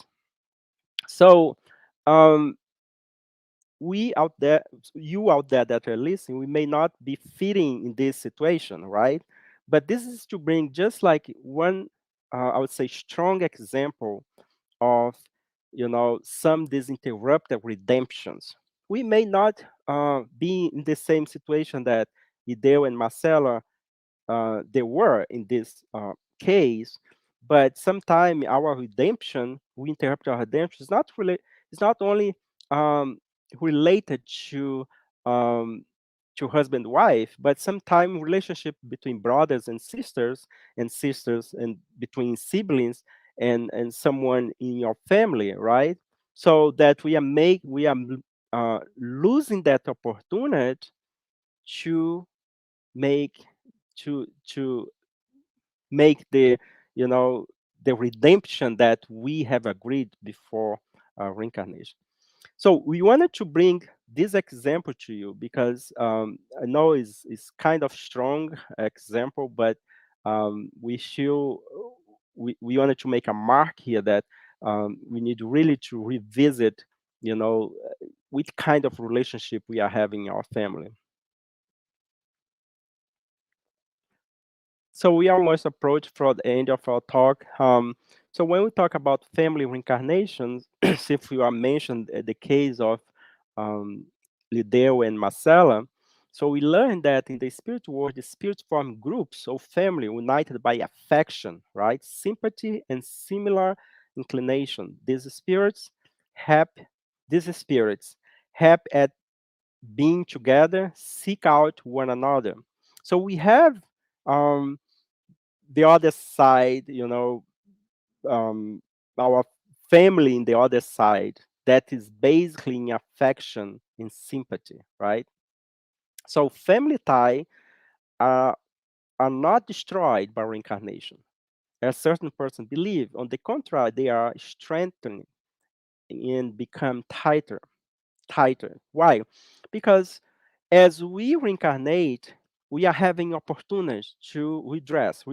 So, um, we out there, you out there that are listening, we may not be fitting in this situation, right? But this is to bring just like one, I would say, strong example of, some disinterrupted redemptions. We may not be in the same situation that Ideo and Marcella they were in this case, but sometimes our redemption, we interrupt our redemption, is not really, it's not only um, related um, to husband wife, but sometimes relationship between brothers and sisters, and between siblings and someone in your family, right? So that we are losing that opportunity to make to make the, you know the redemption that we have agreed before reincarnation. So we wanted to bring this example to you because I know it's kind of strong example, but we still we wanted to make a mark here that we need really to revisit, what kind of relationship we are having in our family. So we almost approach for the end of our talk. So when we talk about family reincarnations, since we are mentioned the case of um, Lideo and Marcella, so we learned that in the spirit world, the spirits form groups or family united by affection, right? Sympathy and similar inclination. Happy, these spirits happy at being together, seek out one another. So we have um, the other side, our family in the other side that is basically in affection, in sympathy, right? So family tie are, are not destroyed by reincarnation. A certain person believe, on the contrary, they are strengthened and become tighter. tighter. Why? Because as we reincarnate, we are having opportunities to redress,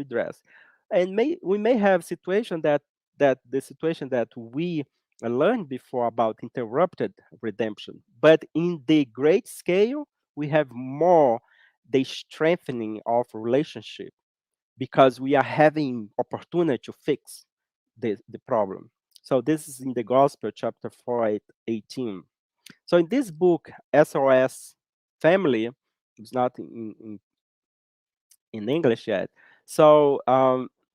and we may have situation that the situation that we learned before about interrupted redemption, but in the great scale, we have more the strengthening of relationship because we are having opportunity to fix the problem. So this is in the Gospel, chapter 4, 18. So in this book, SOS Family, it's not in English yet. So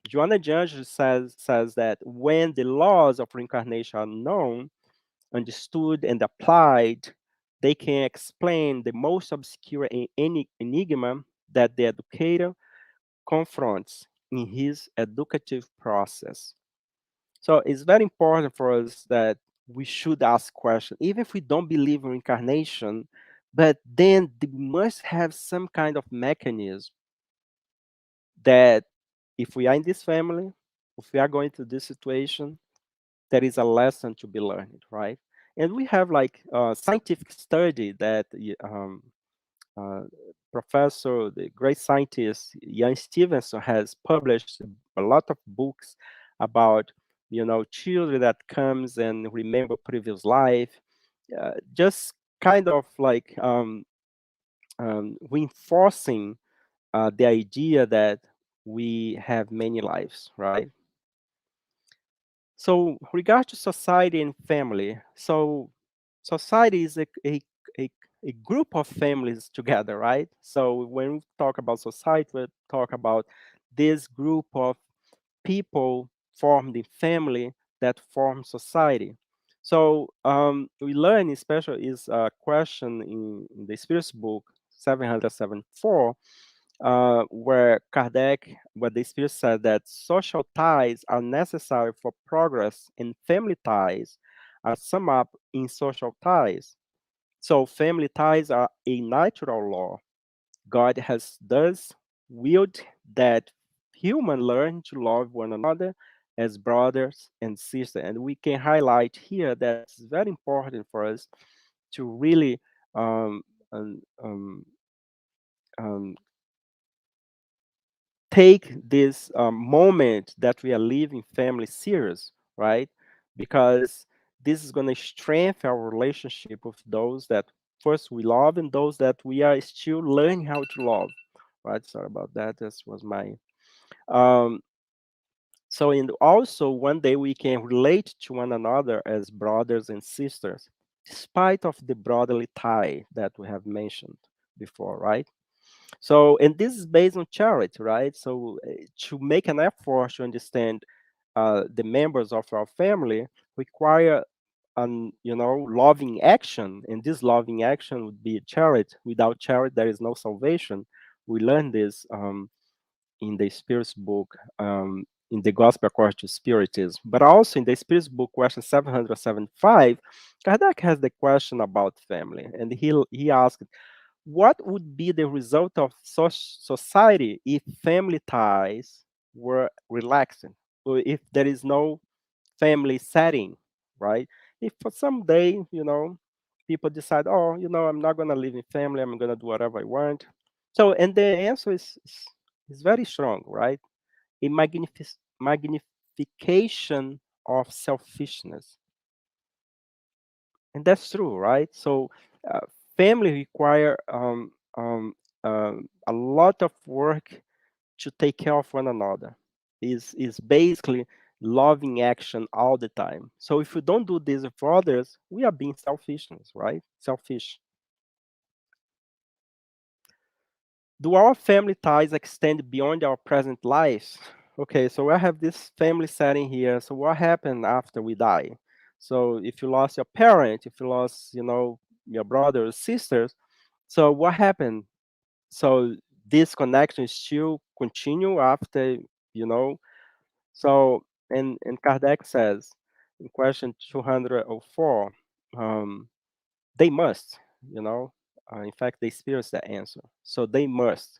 Joanna Judge says that when the laws of reincarnation are known, understood, and applied, they can explain the most obscure any enigma that the educator confronts in his educative process. So it's very important for us that we should ask questions, even if we don't believe in reincarnation, but then we must have some kind of mechanism that if we are in this family, if we are going through this situation, there is a lesson to be learned, right? And we have like scientific study that uh, professor, the great scientist Ian Stevenson has published a lot of books about children that comes and remember previous life, just kind of like reinforcing the idea that we have many lives, right? So, regard to society and family, so society is a, a group of families together, right? So, when we talk about society, we talk about this group of people formed in family that form society. So, we learn, especially, is a question in the Spirit's book 774 where the Spirit said that social ties are necessary for progress and family ties are summed up in social ties. So family ties are a natural law. God has thus willed that human learn to love one another as brothers and sisters. And we can highlight here that it's very important for us to really um, um, um, um, take this moment that we are living family serious, right? Because this is going to strengthen our relationship with those that first we love and those that we are still learning how to love, right? Sorry about that. This was my um, so and also one day we can relate to one another as brothers and sisters, despite of the brotherly tie that we have mentioned before, right? So, and this is based on charity, right? So, to make an effort to understand the members of our family require an loving action, and this loving action would be charity. Without charity, there is no salvation. We learn this in the Spirit's book, in the Gospel according to Spiritism, but also in the Spirit's book, question 775, Kardec has the question about family, and he asked what would be the result of society if family ties were relaxing, or if there is no family setting, right? If for some day, people decide, oh, I'm not going to live in family, I'm going to do whatever I want. So, and the answer is very strong, right? A magnification of selfishness. And that's true, right? So uh, family require a lot of work to take care of one another. Is basically loving action all the time. So if we don't do this for others, we are being selfishness, right? Selfish. Do our family ties extend beyond our present lives? Okay, so I have this family setting here. So what happened after we die? So if you lost your parent, if you lost, your brothers, sisters, so what happened? So this connection still continue after, you know. So and Kardec says in question 204, um, they must, you know. In fact, they experience that answer. So they must.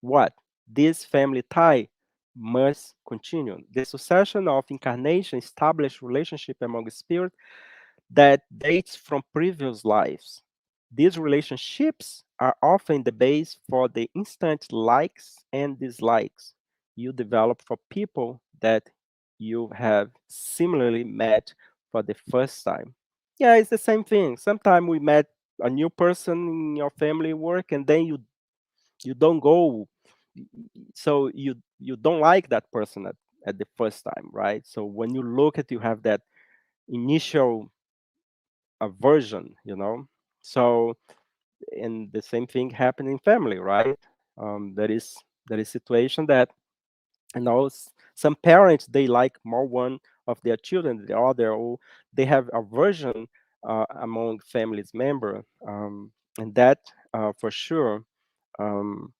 What? This family tie must continue. The succession of incarnation established relationship among spirit that dates from previous lives. These relationships are often the base for the instant likes and dislikes you develop for people that you have similarly met for the first time. Yeah, it's the same thing. Sometimes we met a new person in your family work, and then you don't go, so you don't like that person at the first time, right? So when you look at, you have that initial aversion, so, and the same thing happened in family, right? There is situation that, some parents, they like more one of their children than the other, or they have aversion among families member, and that, for sure, um,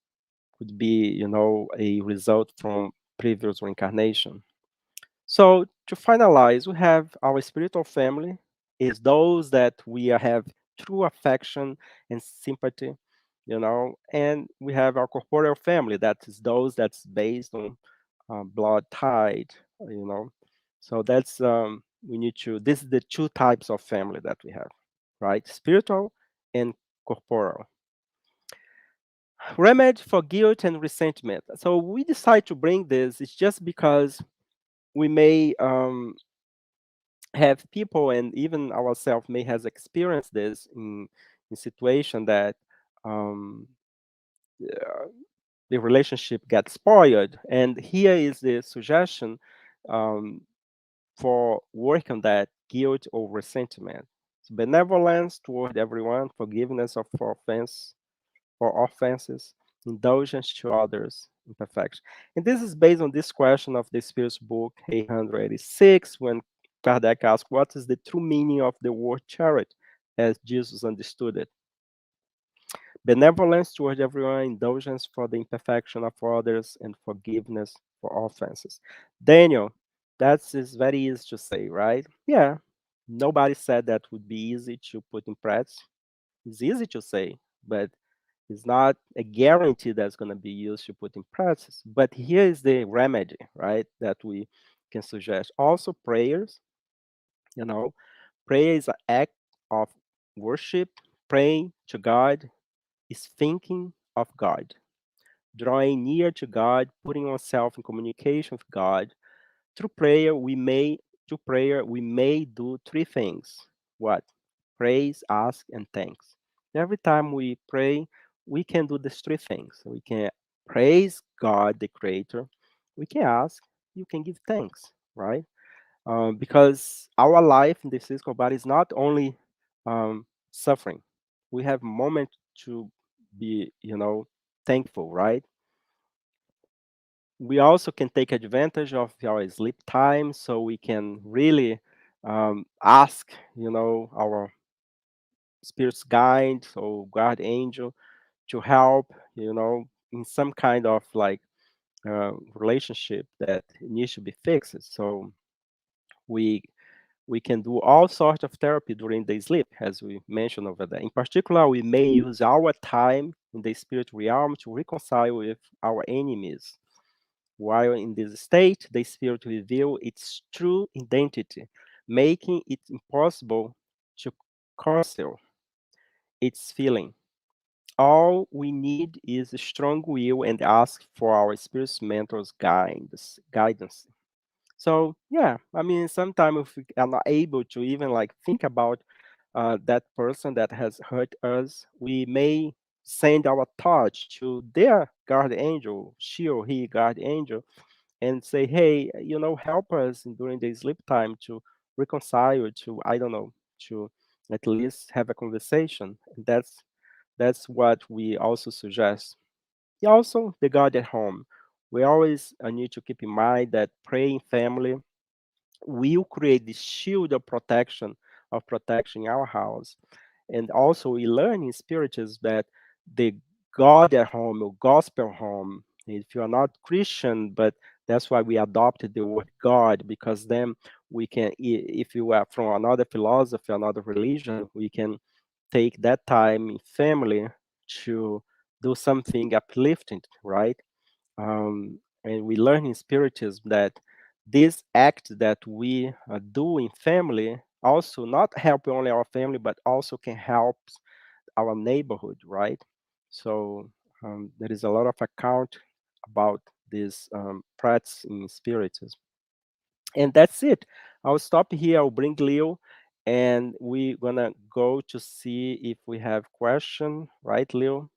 could be, a result from previous reincarnation. So to finalize, we have our spiritual family is those that we have true affection and sympathy, and we have our corporeal family, that is those that's based on blood tied, you know. So that's, we need to. This is the two types of family that we have, right? Spiritual and corporeal. Remedy for guilt and resentment. So we decide to bring this. It's just because we may, have people, and even ourselves may has experienced this in situation that, um, uh, the relationship gets spoiled, and here is the suggestion, um, for work on that guilt or resentment. Benevolence toward everyone, forgiveness of for offenses, indulgence to others, imperfection. And this is based on this question of the Spirit's book 886, when Kardec asked, what is the true meaning of the word charity as Jesus understood it? Benevolence toward everyone, indulgence for the imperfection of others, and forgiveness for offenses. Daniel, that is very easy to say, right? Yeah. Nobody said that would be easy to put in practice. It's easy to say, but it's not a guarantee that's going to be used to put in practice. But here is the remedy, right? That we can suggest. Also, prayers, you know, prayer is an act of worship. Praying to God is thinking of God, drawing near to God, putting ourselves in communication with God. Through prayer, we may do three things. What? Praise, ask, and thanks. Every time we pray, we can do these three things. We can praise God, the Creator. We can ask. You can give thanks, right? Because our life in the physical body is not only, suffering. We have moment to be, thankful, right? We also can take advantage of our sleep time, so we can really, ask, our spirit's guide or guard angel to help, in some kind of like, relationship that needs to be fixed. So we we can do all sorts of therapy during the sleep, as we mentioned over there. In particular, we may use our time in the spirit realm to reconcile with our enemies. While in this state, the spirit reveals its true identity, making it impossible to conceal its feeling. All we need is a strong will and ask for our spirit's mentor's guidance. So yeah, I mean, sometimes if we are not able to even like think about that person that has hurt us, we may send our thoughts to their guard angel, she or he guard angel, and say, hey, help us during the sleep time to reconcile, to, I don't know, to at least have a conversation. And that's what we also suggest. Also, the God at home. We always need to keep in mind that praying family will create this shield of protection in our house. And also, we learn in spiritism that the God at home or gospel home, if you are not Christian, but that's why we adopted the word God, because then we can, if you are from another philosophy, another religion, we can take that time in family to do something uplifting, right? And we learn in spiritism that this act that we do in family also not help only our family, but also can help our neighborhood, right? So there is a lot of account about this practice in spiritism. And that's it. I'll stop here. I'll bring Leo, and we're gonna go to see if we have question, right, Leo?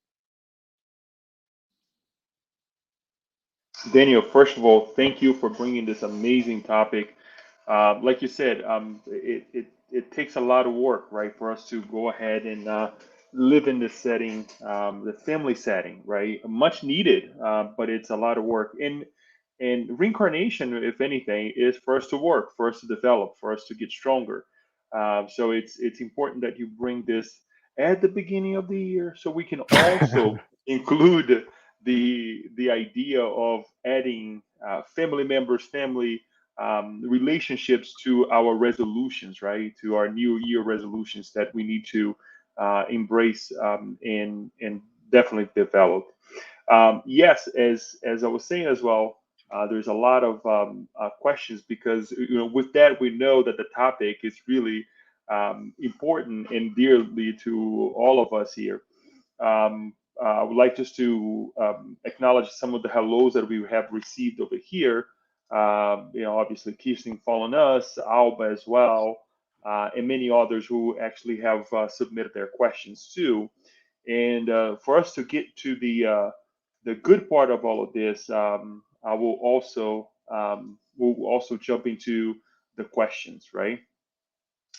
Daniel, first of all, thank you for bringing this amazing topic. Like you said, it takes a lot of work, right, for us to go ahead and live in this setting, the family setting, right? Much needed, but it's a lot of work. And reincarnation, if anything, is for us to work, for us to develop, for us to get stronger. So it's important that you bring this at the beginning of the year, so we can also include the idea of adding family members, family relationships to our resolutions, right? To our new year resolutions that we need to embrace and definitely develop. Yes, as I was saying as well, there's a lot of questions because with that we know that the topic is really important and dearly to all of us here. I would like just to acknowledge some of the hellos that we have received over here. Obviously, Kirsten following us, Alba as well, and many others who actually have submitted their questions too. And for us to get to the good part of all of this, I will also we'll also jump into the questions, right?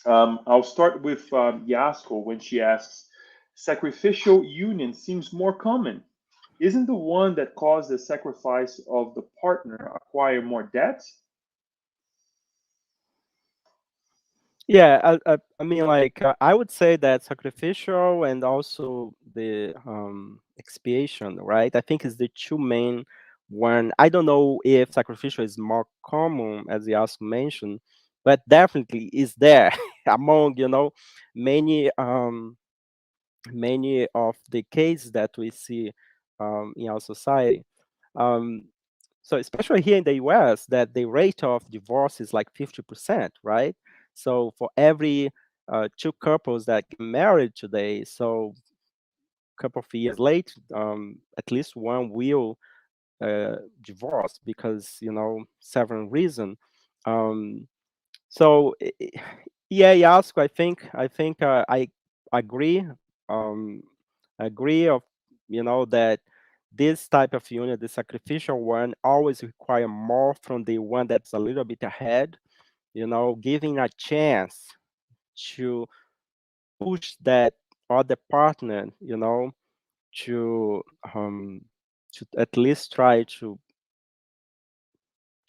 I'll start with Yasko when she asks, sacrificial union seems more common. Isn't the one that caused the sacrifice of the partner acquire more debts? Yeah, I mean, like I would say that sacrificial and also the expiation, right? I think is the two main one. I don't know if sacrificial is more common, as you also mentioned, but definitely is there among many many of the cases that we see in our society. Um, so especially here in the US, that the rate of divorce is like 50%, right? So for every two couples that get married today, so a couple of years late, at least one will divorce because several reasons. Um, so yeah, Yasko, I think I agree. Um, agree of that this type of union, the sacrificial one, always require more from the one that's a little bit ahead. Giving a chance to push that other partner, to um to at least try to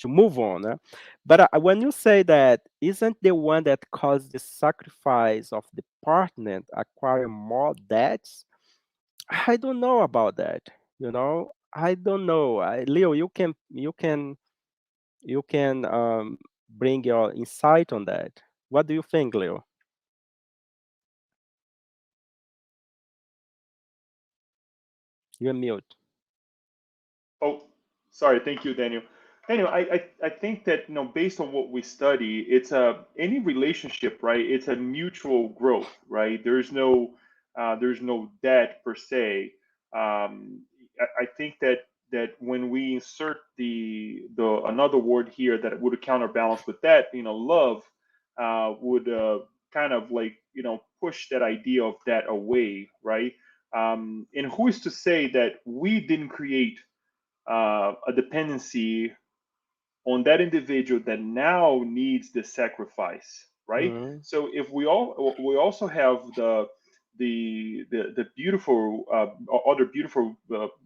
move on. But when you say that, isn't the one that caused the sacrifice of the partner acquire more debts? I don't know about that. I don't know. Leo, you can bring your insight on that. What do you think, Leo? You're mute. Oh, sorry. Thank you, Daniel. Anyway, I think that based on what we study, it's a any relationship, right? It's a mutual growth, right? There's no debt per se. I think that when we insert the another word here that would counterbalance with that, love, would kind of like push that idea of that away, right? And who is to say that we didn't create a dependency on that individual that now needs the sacrifice, right? Mhm. So if we also have the beautiful other beautiful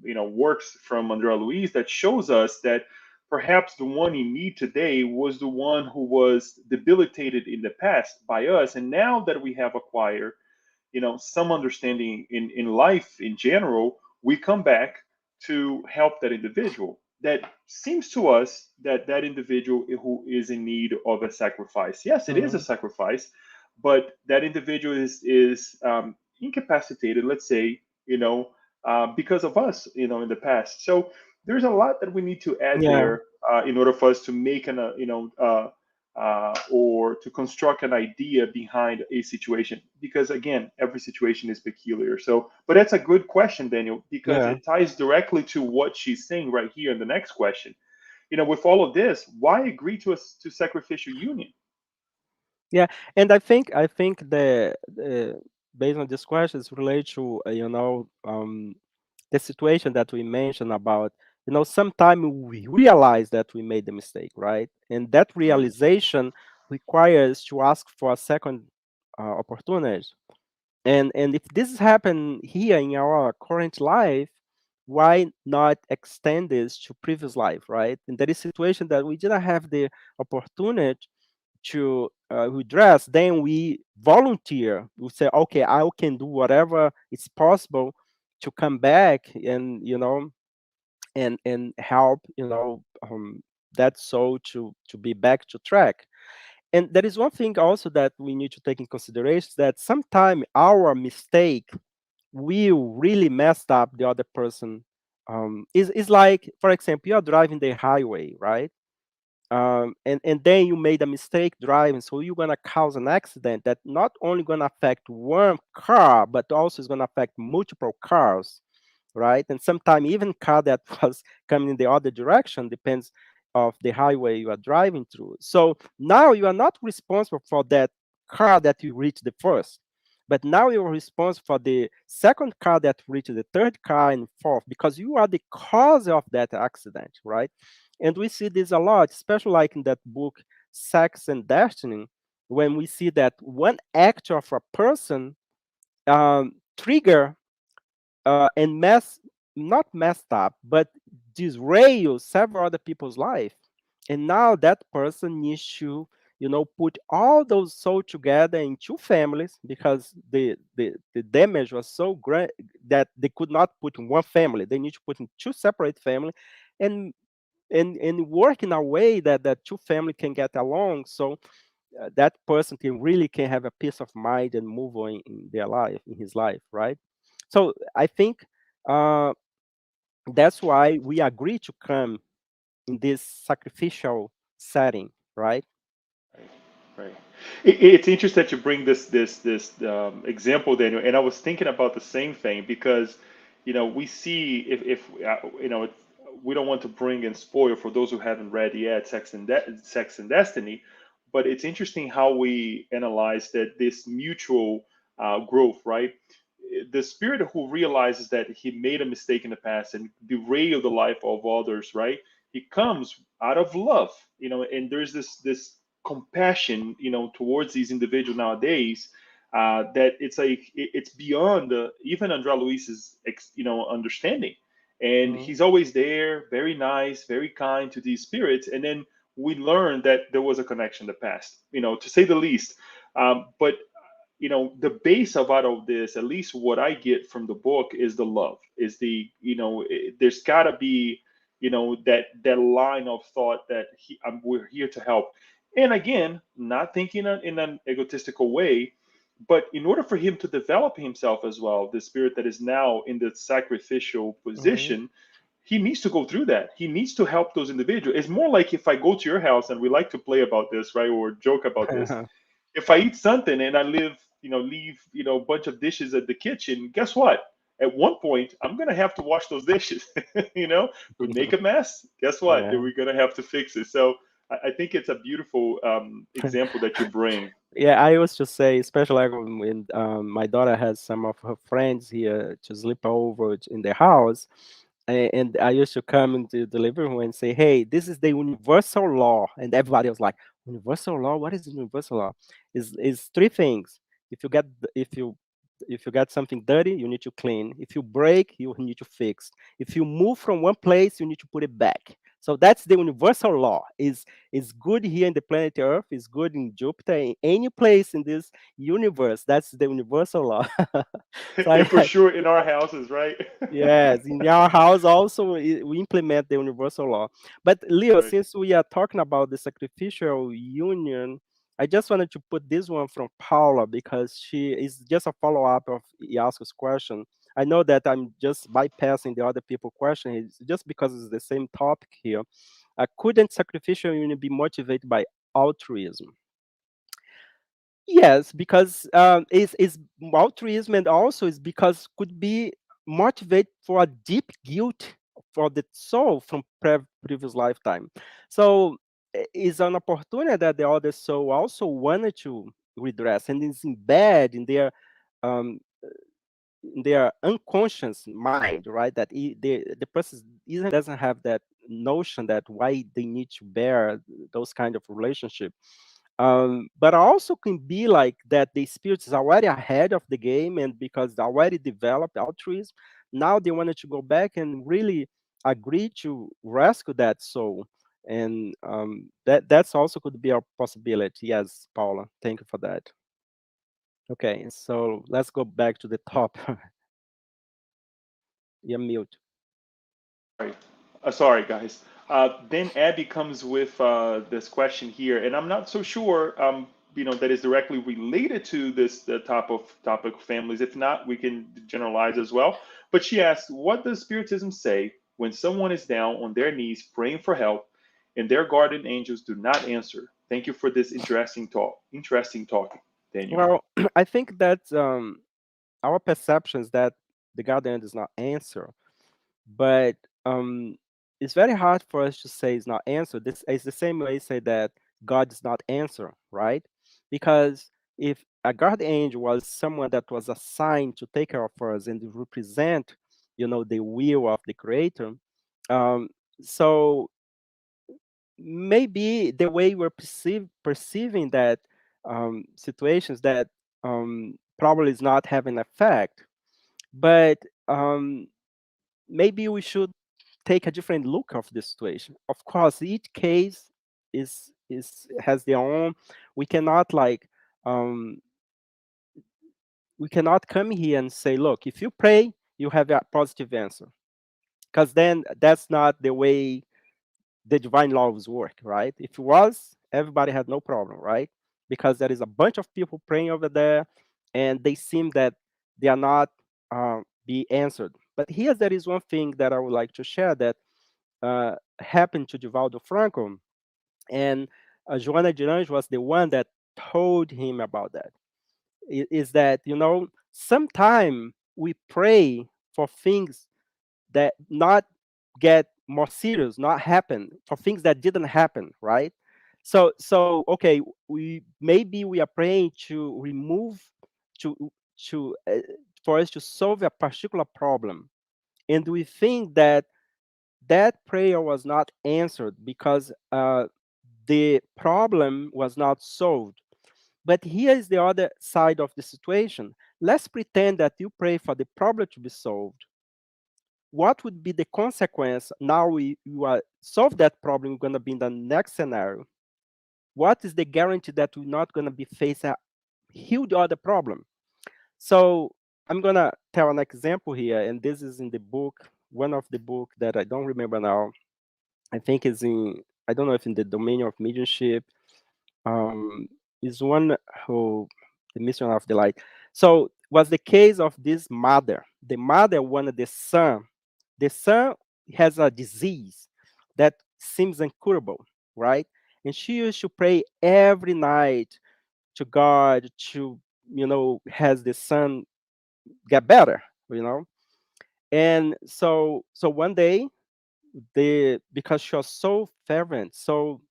works from Andrea Luiz that shows us that perhaps the one in need today was the one who was debilitated in the past by us, and now that we have acquired some understanding in life in general, we come back to help that individual that seems to us that that individual who is in need of a sacrifice. Yes, it is a Mhm. sacrifice, but that individual is incapacitated, let's say, because of us, in the past. So there's a lot that we need to add Yeah. there in order for us to make or to construct an idea behind a situation, because again, every situation is peculiar. So, but that's a good question, Daniel, because Yeah. it ties directly to what she's saying right here in the next question. With all of this, why agree to sacrificial union? Yeah, and I think the based on these questions relate to the situation that we mentioned about, sometime we realize that we made the mistake, right? And that Right. realization requires to ask for a second opportunity. And if this happen here in our current life, why not extend this to previous life, right? And that is situation that we didn't have the opportunity to redress, then we volunteer. We say, okay, I can do whatever is possible to come back and and help that soul to be back to track. And there is one thing also that we need to take in consideration, that sometimes our mistake will really messed up the other person. Is like, for example, you are driving the highway, right? And then you made a mistake driving, so you're gonna cause an accident that not only gonna affect one car, but also is gonna affect multiple cars, right? And sometimes even car that was coming in the other direction, depends of the highway you are driving through. So now you are not responsible for that car that you reached the first, but now you are responsible for the second car that reached the third car and fourth, because you are the cause of that accident, right? And we see this a lot, especially like in that book Sex and Destiny, when we see that one act of a person trigger and not messed up, but derail several other people's life. And now that person needs to, put all those souls together in two families, because the damage was so great that they could not put in one family. They need to put in two separate families, and and work in a way that that two family can get along, so that person can have a peace of mind and move on in their life, in his life, right? So I think uh, that's why we agree to come in this sacrificial setting, right? Right, right. It's interesting that you bring this example, Daniel. And I was thinking about the same thing because, we see if we don't want to bring in spoil for those who haven't read yet, Sex and Destiny, but it's interesting how we analyze that this mutual growth, right? The spirit who realizes that he made a mistake in the past and derailed the life of others, right? He comes out of love, and there's this compassion, towards these individuals nowadays, that it's like it's beyond even Andrea Luis's understanding, and Mhm. he's always there, very nice, very kind to these spirits, and then we learn that there was a connection in the past, to say the least. But the base of all of this, at least what I get from the book, is the love, is there's got to be that line of thought that we're here to help. And again, not thinking in an egotistical way, but in order for him to develop himself as well, the spirit that is now in the sacrificial Mhm. position, he needs to go through that. He needs to help those individuals. It's more like if I go to your house, and we like to play about this, right, or joke about this. If I eat something and I leave, a bunch of dishes at the kitchen, guess what? At one point, I'm gonna have to wash those dishes. We make a mess. Guess what? Yeah. We're gonna have to fix it. So I think it's a beautiful example that you bring. Yeah, I used to say, especially like when my daughter has some of her friends here to sleep over in the house, and I used to come into the living room and say, "Hey, this is the universal law," and everybody was like, "Universal law? What is the universal law?" Is three things. If you get if you got something dirty, you need to clean. If you break, you need to fix. If you move from one place, you need to put it back. So that's the universal law. Is good here in the planet Earth. Is good in Jupiter. In any place in this universe, that's the universal law. So And for sure in our houses, right? yes, in our house also we implement the universal law. But Leo, Right. since we are talking about the sacrificial union, I just wanted to put this one from Paula because she is just a follow up of Yasko's question. I know that I'm just bypassing the other people question. It's just because it's the same topic here. Couldn't sacrificial union be motivated by altruism. Yes, because is altruism, and also is because could be motivate for a deep guilt for the soul from previous lifetime. So is an opportunity that the other soul also wanted to redress, and is embed um, in their unconscious mind, right? That the person even doesn't have that notion that why they need to bear those kind of relationship. But also can be like that the spirit is already ahead of the game, and because they already developed altruism, now they wanted to go back and really agree to rescue that soul. And that's also could be a possibility. Yes, Paula, thank you for that. Okay, so let's go back to the top. You're mute. Sorry, sorry, guys. Then Abby comes with this question here, and I'm not so sure, that is directly related to this the topic of families. If not, we can generalize as well. But she asks, what does Spiritism say when someone is down on their knees praying for help, and their guardian angels do not answer? Thank you for this interesting talk. Interesting talking, Daniel. Well, I think that our perceptions that the guardian does not answer, but it's very hard for us to say it's not answer. This is the same way say that God does not answer, right? Because if a guardian angel was someone that was assigned to take care of us and represent, the will of the Creator, um, so maybe the way we're perceiving that situations that probably is not having effect, but maybe we should take a different look of the situation. Of course, each case is has their own. We cannot like um, we cannot come here and say, look, if you pray, you have a positive answer, because then that's not the way the divine laws work, right? If it was, everybody had no problem, right? Because there is a bunch of people praying over there, and they seem that they are not be answered. But here there is one thing that I would like to share that happened to Divaldo Franco, and Joana de Anjos was the one that told him about that. Is that sometimes we pray for things that not get more serious, not happen, for things that didn't happen, right? So okay, we are praying to remove to for us to solve a particular problem, and we think that that prayer was not answered because the problem was not solved. But here is the other side of the situation. Let's pretend that you pray for the problem to be solved. What would be the consequence now you are solve that problem going to be in the next scenario? What is the guarantee that we're not going to be face a huge other problem? So I'm going to tell an example here, and this is in the book, one of the book that I don't remember now. I think is in, I don't know if in the domain of mediumship, um, is one who, the mission of the light. So was the case of this mother. The mother wanted the son. The son has a disease that seems incurable, right? And she used to pray every night to God to, has the son get better, you know. And so one day, the because she was so fervent, so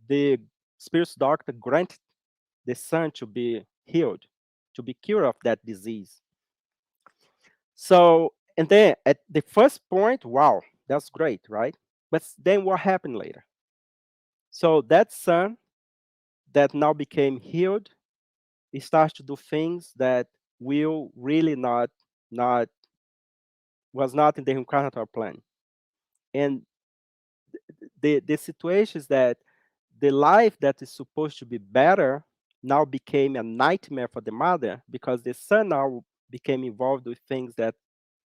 the spirit's doctor granted the son to be healed, to be cured of that disease. So, and then at the first point, wow, that's great, right? But then what happened later? So that son that now became healed, he starts to do things that will really not was not in the reincarnatory plan. And the situation is that the life that is supposed to be better now became a nightmare for the mother because the son now became involved with things that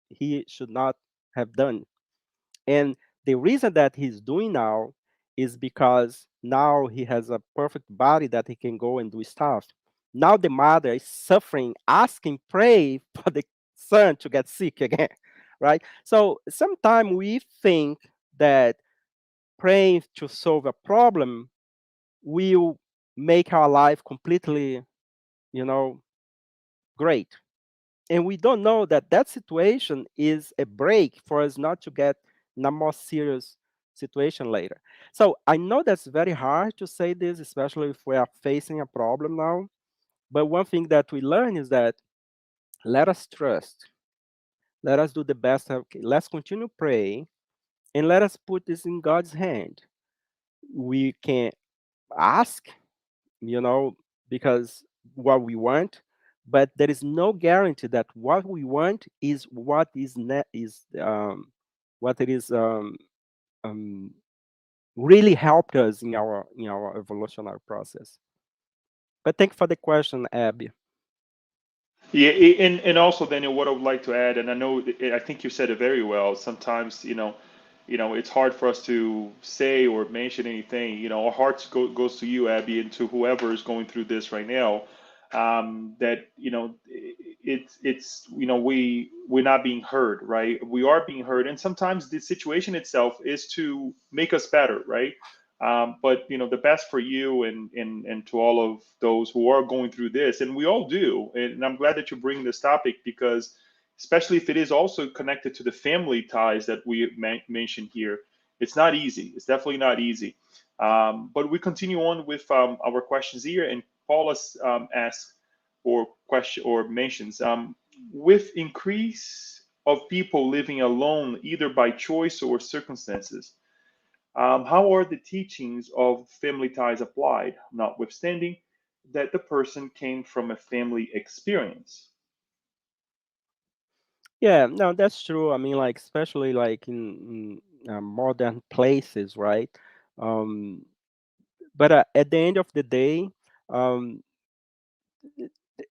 he should not have done. And the reason that he's doing now is because now he has a perfect body that he can go and do stuff. Now the mother is suffering, asking, pray for the son to get sick again, right? So sometimes we think that praying to solve a problem will make our life completely, you know, great. And we don't know that that situation is a break for us not to get in a more serious situation later. So I know that's very hard to say this, especially if we are facing a problem now. But one thing that we learn is that let us trust, let us do the best. Okay, let's continue praying, and let us put this in God's hand. We can ask, you know, because what we want, but there is no guarantee that what we want is what is what it is um, really helped us in our evolutionary process. But thank you for the question, Abby. Yeah, and also, Daniel, what I would like to add, and I know, I think you said it very well. Sometimes, it's hard for us to say or mention anything. Our hearts goes to you, Abby, and to whoever is going through this right now. That we're not being heard, right? We are being heard, and sometimes the situation itself is to make us better, right? But the best for you and to all of those who are going through this, and we all do. And I'm glad that you bring this topic because, especially if it is also connected to the family ties that we mentioned here, it's not easy. It's definitely not easy. But we continue on with our questions here, and Paulus asks or question or mentions with increase of people living alone, either by choice or circumstances. How are the teachings of family ties applied, notwithstanding that the person came from a family experience? Yeah, no, that's true. I mean, like especially like in modern places, right? Um, but at the end of the day, um,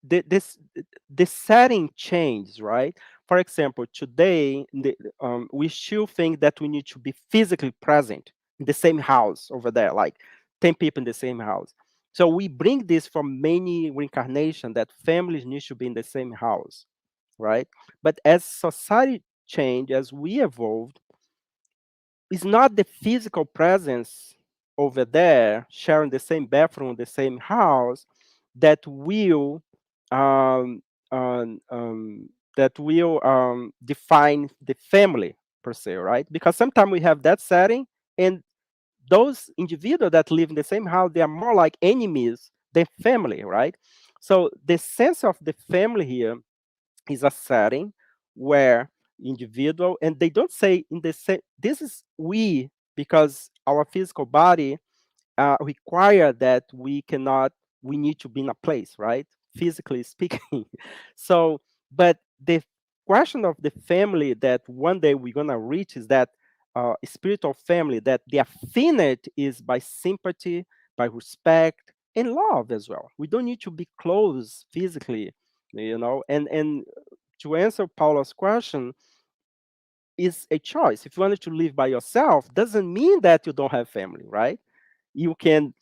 this the setting changes, right? For example, today we still think that we need to be physically present in the same house over there, like 10 people in the same house. So we bring this from many reincarnation that families need to be in the same house, right? But as society changed, as we evolved, it's not the physical presence over there sharing the same bathroom, the same house that will um, um, um, define the family per se, right? Because sometimes we have that setting, and those individuals that live in the same house, they are more like enemies than family, right? So the sense of the family here is a setting where individual, and they don't say in the same, this is we, because our physical body require that we need to be in a place, right? Physically speaking. So, but the question of the family that one day we're gonna reach is that spiritual family, that the affinity is by sympathy, by respect, and love as well. We don't need to be close physically, and to answer Paula's question, is a choice. If you wanted to live by yourself, doesn't mean that you don't have family, right? You can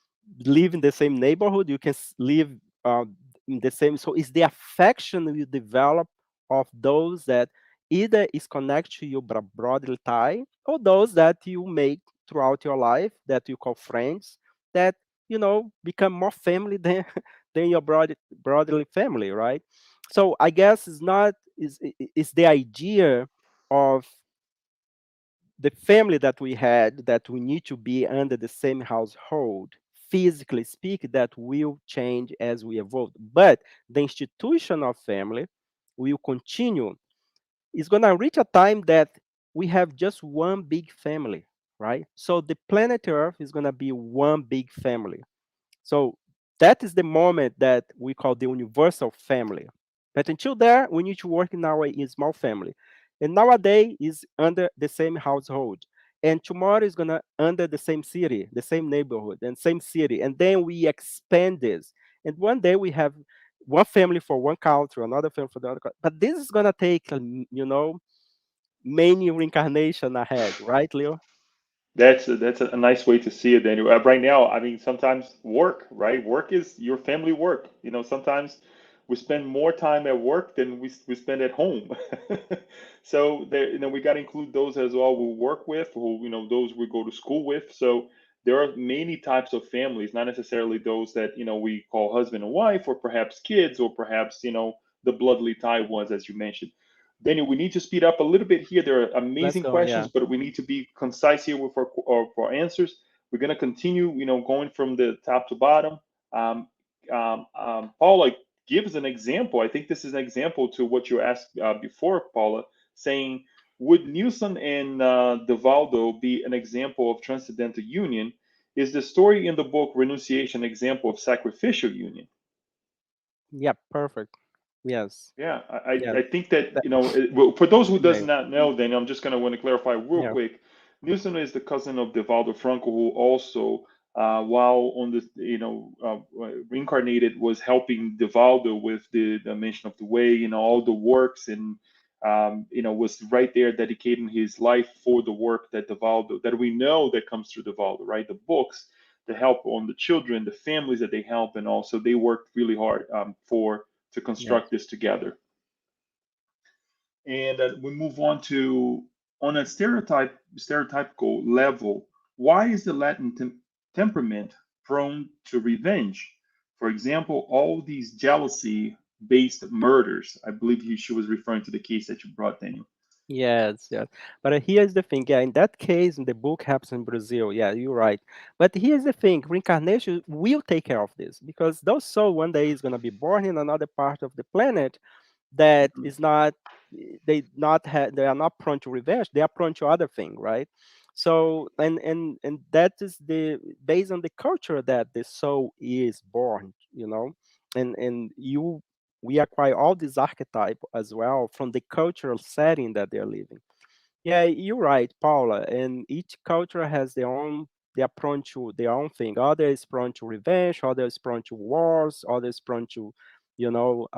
live in the same neighborhood, you can live uh, in the same, so it's the affection you develop of those that either is connected to your brotherly tie, or those that you make throughout your life that you call friends, that become more family than than your brotherly family, right? So I guess it's not is the idea of the family that we had, that we need to be under the same household, physically speaking, that will change as we evolve. But the institution of family will continue. It's going to reach a time that we have just one big family, right? So the planet Earth is going to be one big family. So that is the moment that we call the universal family. But until there, we need to work in our in small family. And nowadays is under the same household. And tomorrow is gonna under the same city, the same neighborhood, and same city. And then we expand this. And one day we have one family for one country, another family for the other country. But this is gonna take many reincarnation ahead, right, Leo? That's a nice way to see it, Daniel. Right now, I mean, sometimes work, right? Work is your family work. Sometimes we spend more time at work than we spend at home. So there, we got to include those as well we work with, who those we go to school with. So there are many types of families, not necessarily those that we call husband and wife, or perhaps kids, or perhaps the bloodly tie ones, as you mentioned. Daniel, we need to speed up a little bit here. There are Let's amazing go. Yeah. questions, but we need to be concise here with our answers. We're going to continue, going from the top to bottom. Um, Paula gives an example. I think this is an example to what you asked before, Paula, saying, would Nielsen and Devaldo be an example of transcendental union? Is the story in the book Renunciation an example of sacrificial union? Yeah. Perfect. Yes. Yeah, Yeah. I think that That, well, for those who does yeah. not know, then I'm just gonna want to clarify real Yeah. quick. Nilsson is the cousin of Devaldo Franco, who also, while on the reincarnated, was helping Devaldo with the dimension of the way, all the works, and was right there dedicating his life for the work that Devaldo, that we know that comes through Devaldo, right? The books, the help on the children, the families that they help, and also they worked really hard for to Yes. construct this together. And we move on to, on a stereotypical level, why is the Latin temperament prone to revenge? For example, all these jealousy based murders. I believe she was referring to the case that you brought, Daniel. Yes, yes. But here's the thing. Yeah, in that case, in the book happens in Brazil. Yeah, you're right. But here's the thing: reincarnation will take care of this because those soul one day is gonna be born in another part of the planet that Mhm. is not they are not prone to revenge. They are prone to other thing, right? So and that is the based on the culture that the soul is born, and you we acquire all this archetype as well from the cultural setting that they're living. Yeah, you're right, Paula. And each culture has their own. They are prone to their own thing. Others prone to revenge. Others prone to wars. Others prone to, you know,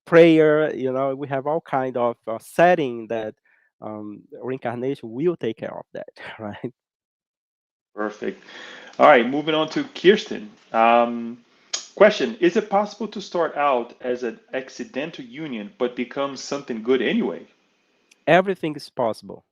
prayer. We have all kind of setting that reincarnation will take care of that, right? Perfect. All right, moving on to Kirsten. Question: is it possible to start out as an accidental union but become something good anyway? Everything is possible.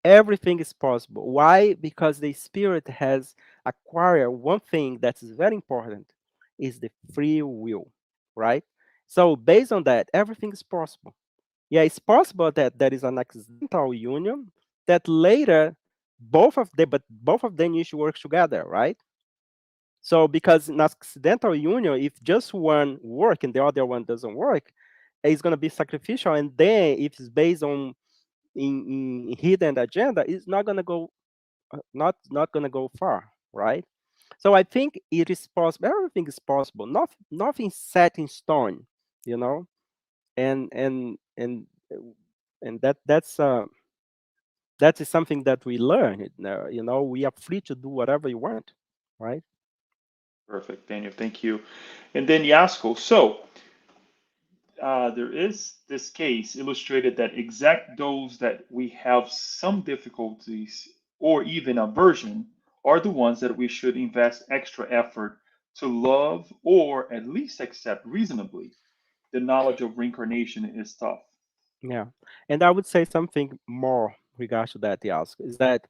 Everything is possible. Why? Because the spirit has acquired one thing that is very important, is the free will, right? So based on that, everything is possible. Yeah, it's possible that there is an accidental union that later both of them need to work together, right? So because in accidental union, if just one work and the other one doesn't work, it's gonna be sacrificial. And then if it's based on in hidden agenda, it's not gonna go not gonna go far, right? So I think it is possible. Everything is possible. Nothing set in stone, you know. And and that is something that we learn. We are free to do whatever you want, right? Perfect, Daniel. Thank you. And then Yasko. So there is this case illustrated that exact those that we have some difficulties or even aversion are the ones that we should invest extra effort to love or at least accept reasonably. The knowledge of reincarnation is tough. Yeah. And I would say something more regards to that, Yask, is that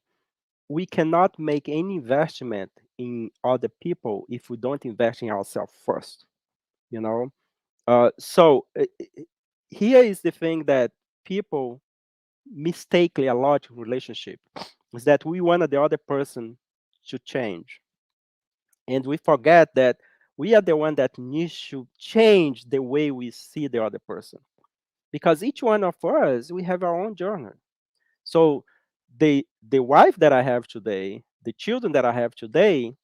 we cannot make any investment in other people if we don't invest in ourselves first. You know, so here is the thing that people mistakenly a lot in relationship is that we want the other person to change, and we forget that we are the one that needs to change the way we see the other person, because each one of us we have our own journey. So the wife that I have today, the children that I have today,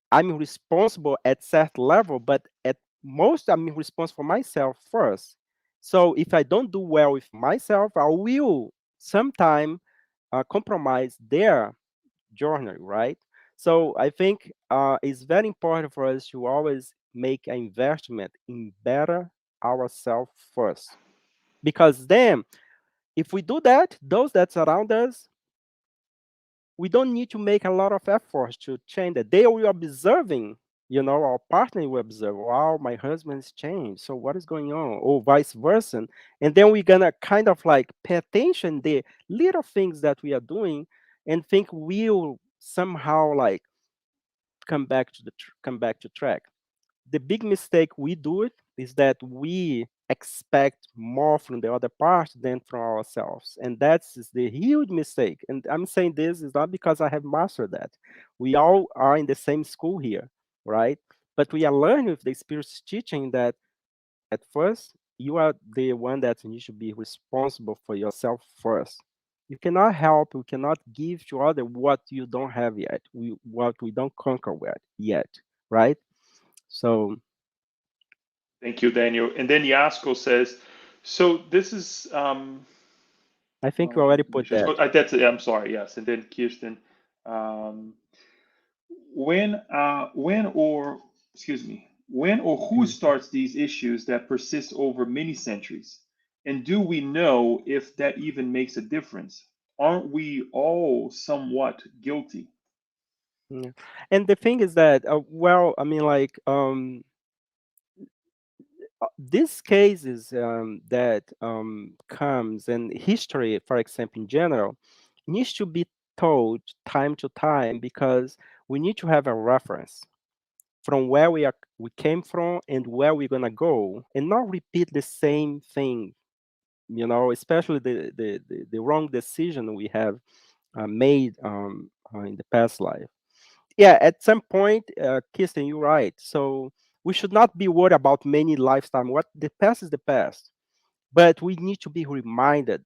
I'm responsible at certain level, but at most I'm responsible for myself first. So if I don't do well with myself, I will sometime compromise their journey, right? So I think it's very important for us to always make an investment in better ourselves first, because then if we do that, those that surround us, we don't need to make a lot of effort to change that. They will observing, our partner will observe, wow, my husband's changed. So what is going on? Or vice versa. And then we're gonna kind of like pay attention the little things that we are doing and think we'll somehow like come back to track. The big mistake we do it is that we expect more from the other part than from ourselves, and that's is the huge mistake. And I'm saying this is not because I have mastered that. We all are in the same school here, right? But we are learning with the Spirit's teaching that at first you are the one that you should be responsible for yourself first. You cannot help, you cannot give to other what you don't have yet, what we don't conquer yet, right? So Thank you, Daniel. And then Yasko says, so this is I think you already make put sure. that. That's it. I'm sorry. Yes. And then Kirsten, um, when or excuse me, when or who Mhm. starts these issues that persist over many centuries? And do we know if that even makes a difference? Aren't we all somewhat guilty? Yeah. And the thing is that, well, I mean, like, these cases that comes and history, for example, in general, needs to be told time to time because we need to have a reference from where we came from and where we're gonna go, and not repeat the same thing. Especially the wrong decision we have made in the past life. Yeah, at some point, Kirsten, you're right. So we should not be worried about many lifetime. What the past is the past, but we need to be reminded,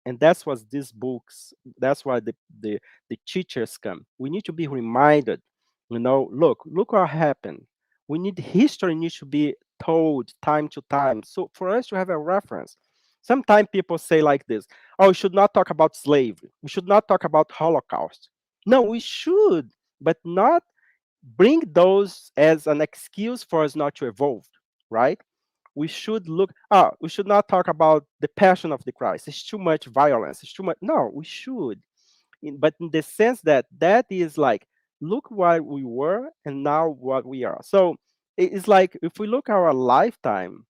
and that's what these books. That's why the teachers come. We need to be reminded. Look what happened. We need history needs to be told time to time. So for us to have a reference. Sometimes people say like this: "Oh, we should not talk about slavery. We should not talk about Holocaust." No, we should, but not bring those as an excuse for us not to evolve, right? We should not talk about the passion of the Christ. It's too much violence. It's too much. No, we should. But in the sense that that is like, look what we were and now what we are. So it's like if we look our lifetime,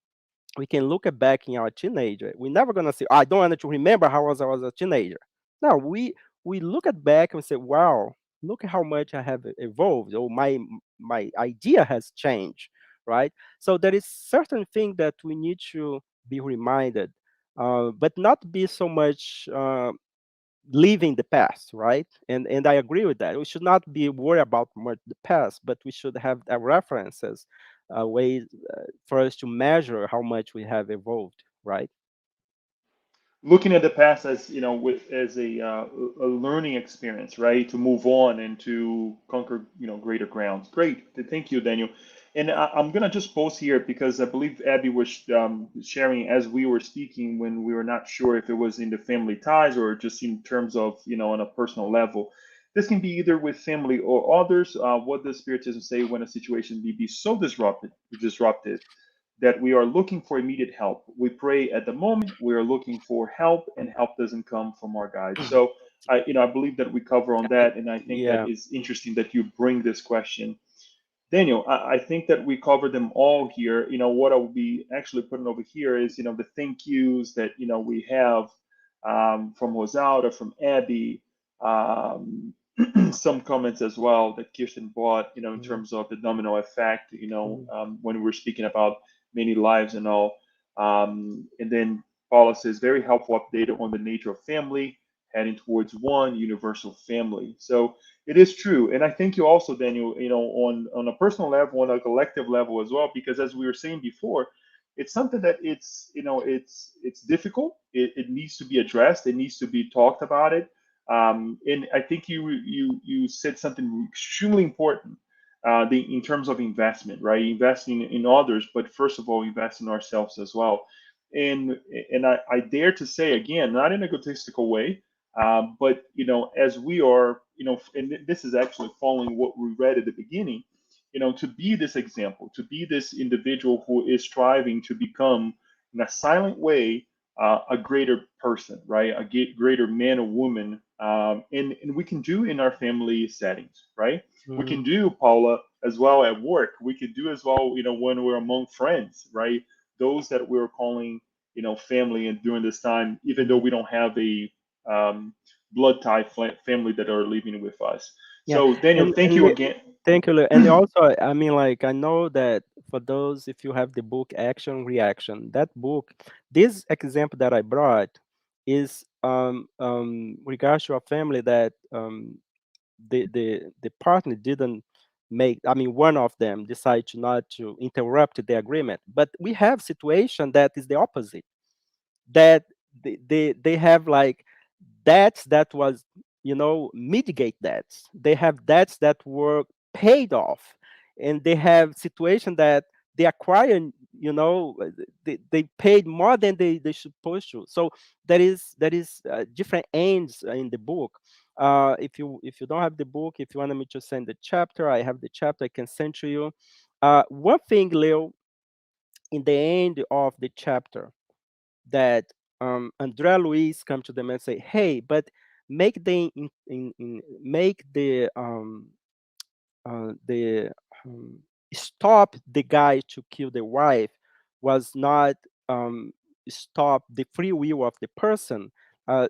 we can look back in our teenager. We're never gonna say, I don't want to remember how I was a teenager. No, we look at back and say, wow, look at how much I have evolved, or my idea has changed, right? So there is certain thing that we need to be reminded, but not be so much living the past, right? And I agree with that. We should not be worried about much the past, but we should have references, ways for us to measure how much we have evolved, right? Looking at the past as with as a learning experience, right, to move on and to conquer greater grounds. Great, thank you, Daniel. And I'm gonna just post here because I believe Abby was sharing as we were speaking when we were not sure if it was in the family ties or just in terms of on a personal level. This can be either with family or others. What does Spiritism say when a situation be so disruptive that we are looking for immediate help? We pray at the moment, we are looking for help, and help doesn't come from our guides. So I believe that we cover on that, and I think that Yeah. is interesting that you bring this question. Daniel, I think that we covered them all here. What I will be actually putting over here is, the thank yous that, we have from Rosalda, from Abby, um, some comments as well that Kirsten brought, in Mhm, terms of the domino effect, mhm, when we were speaking about many lives and all. And then Paula says, very helpful update on the nature of family, heading towards one universal family. So, it is true, and I thank you also, Daniel. On a personal level, on a collective level as well, because as we were saying before, it's something that it's difficult. It needs to be addressed. It needs to be talked about it. And I think you said something extremely important. In terms of investment, right? Investing in others, but first of all, invest in ourselves as well. And I dare to say again, not in a egotistical way, but as we are, and this is actually following what we read at the beginning, to be this example, to be this individual who is striving to become, in a silent way, a greater person, right? Greater man or woman, and we can do in our family settings, right? We can mhm, do, Paula, as well at work. We can do as well, when we're among friends, right? Those that we're calling, family, and during this time, even though mhm, we don't have a blood tie family that are living with us. Yeah, So, Daniel, and thank and you le- again. thank you. And also, I mean, like I know that for those, if you have the book Action Reaction, that book, this example that I brought is regards to a family that the partner didn't make. I mean, one of them decided to not to interrupt the agreement, but we have situation that is the opposite, that they have like debts that was, mitigate debts. They have debts that were paid off, and they have situation that they acquire, they paid more than they supposed to. So there is different ends in the book. If you don't have the book, if you want me to send the chapter, I have the chapter, I can send to you. One thing, Leo, in the end of the chapter, that Andrea Luiz come to them and say, "Hey, but make make the um, stop the guy to kill the wife was not um, stop the free will of the person."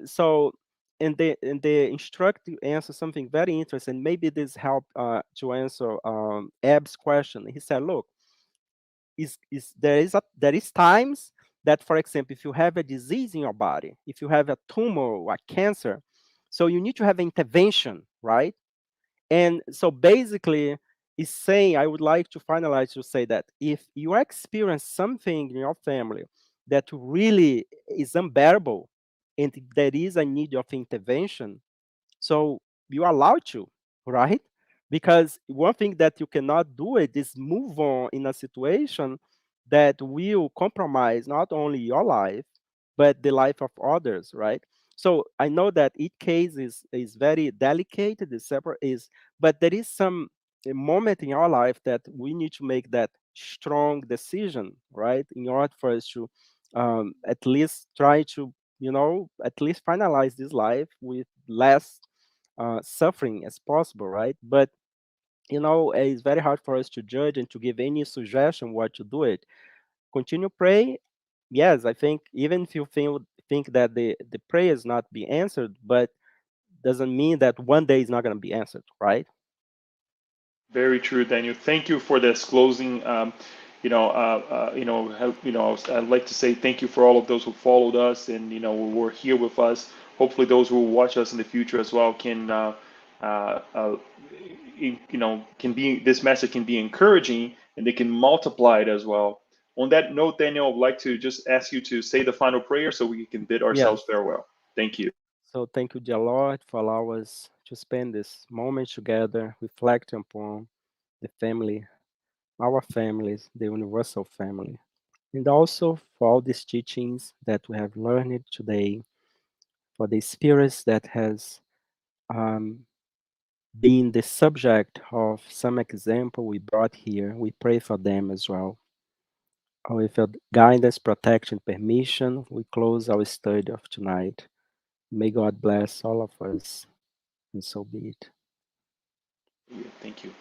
So, and the instructor answer something very interesting. Maybe this help to answer Ab's question. He said, "Look, there is times that, for example, if you have a disease in your body, if you have a tumor or a cancer, so you need to have intervention, right? And so basically is saying, I would like to finalize to say that if you experience something in your family that really is unbearable, and there is a need of intervention, so you are allowed to, right? Because one thing that you cannot do it is move on in a situation that will compromise not only your life, but the life of others, right? So I know that each case is very delicate, is separate, is, but there is some a moment in our life that we need to make that strong decision, right? In order for us to at least try to, at least finalize this life with less suffering as possible, right? But it's very hard for us to judge and to give any suggestion what to do it. Continue pray. Yes, I think even if you think that the prayer is not be answered, but doesn't mean that one day is not going to be answered, right? Very true, Daniel. Thank you for this closing. I'd like to say thank you for all of those who followed us and were here with us. Hopefully, those who will watch us in the future as well can, can be this message can be encouraging and they can multiply it as well. On that note, Daniel, I'd like to just ask you to say the final prayer so we can bid ourselves Yes. farewell. Thank you. So thank you, dear Lord, for allow us to spend this moment together, reflecting upon the family, our families, the universal family, and also for all these teachings that we have learned today, for the spirits that has um, been the subject of some example we brought here. We pray for them as well. With your guidance, protection, permission, we close our study of tonight. May God bless all of us, and so be it. Thank you.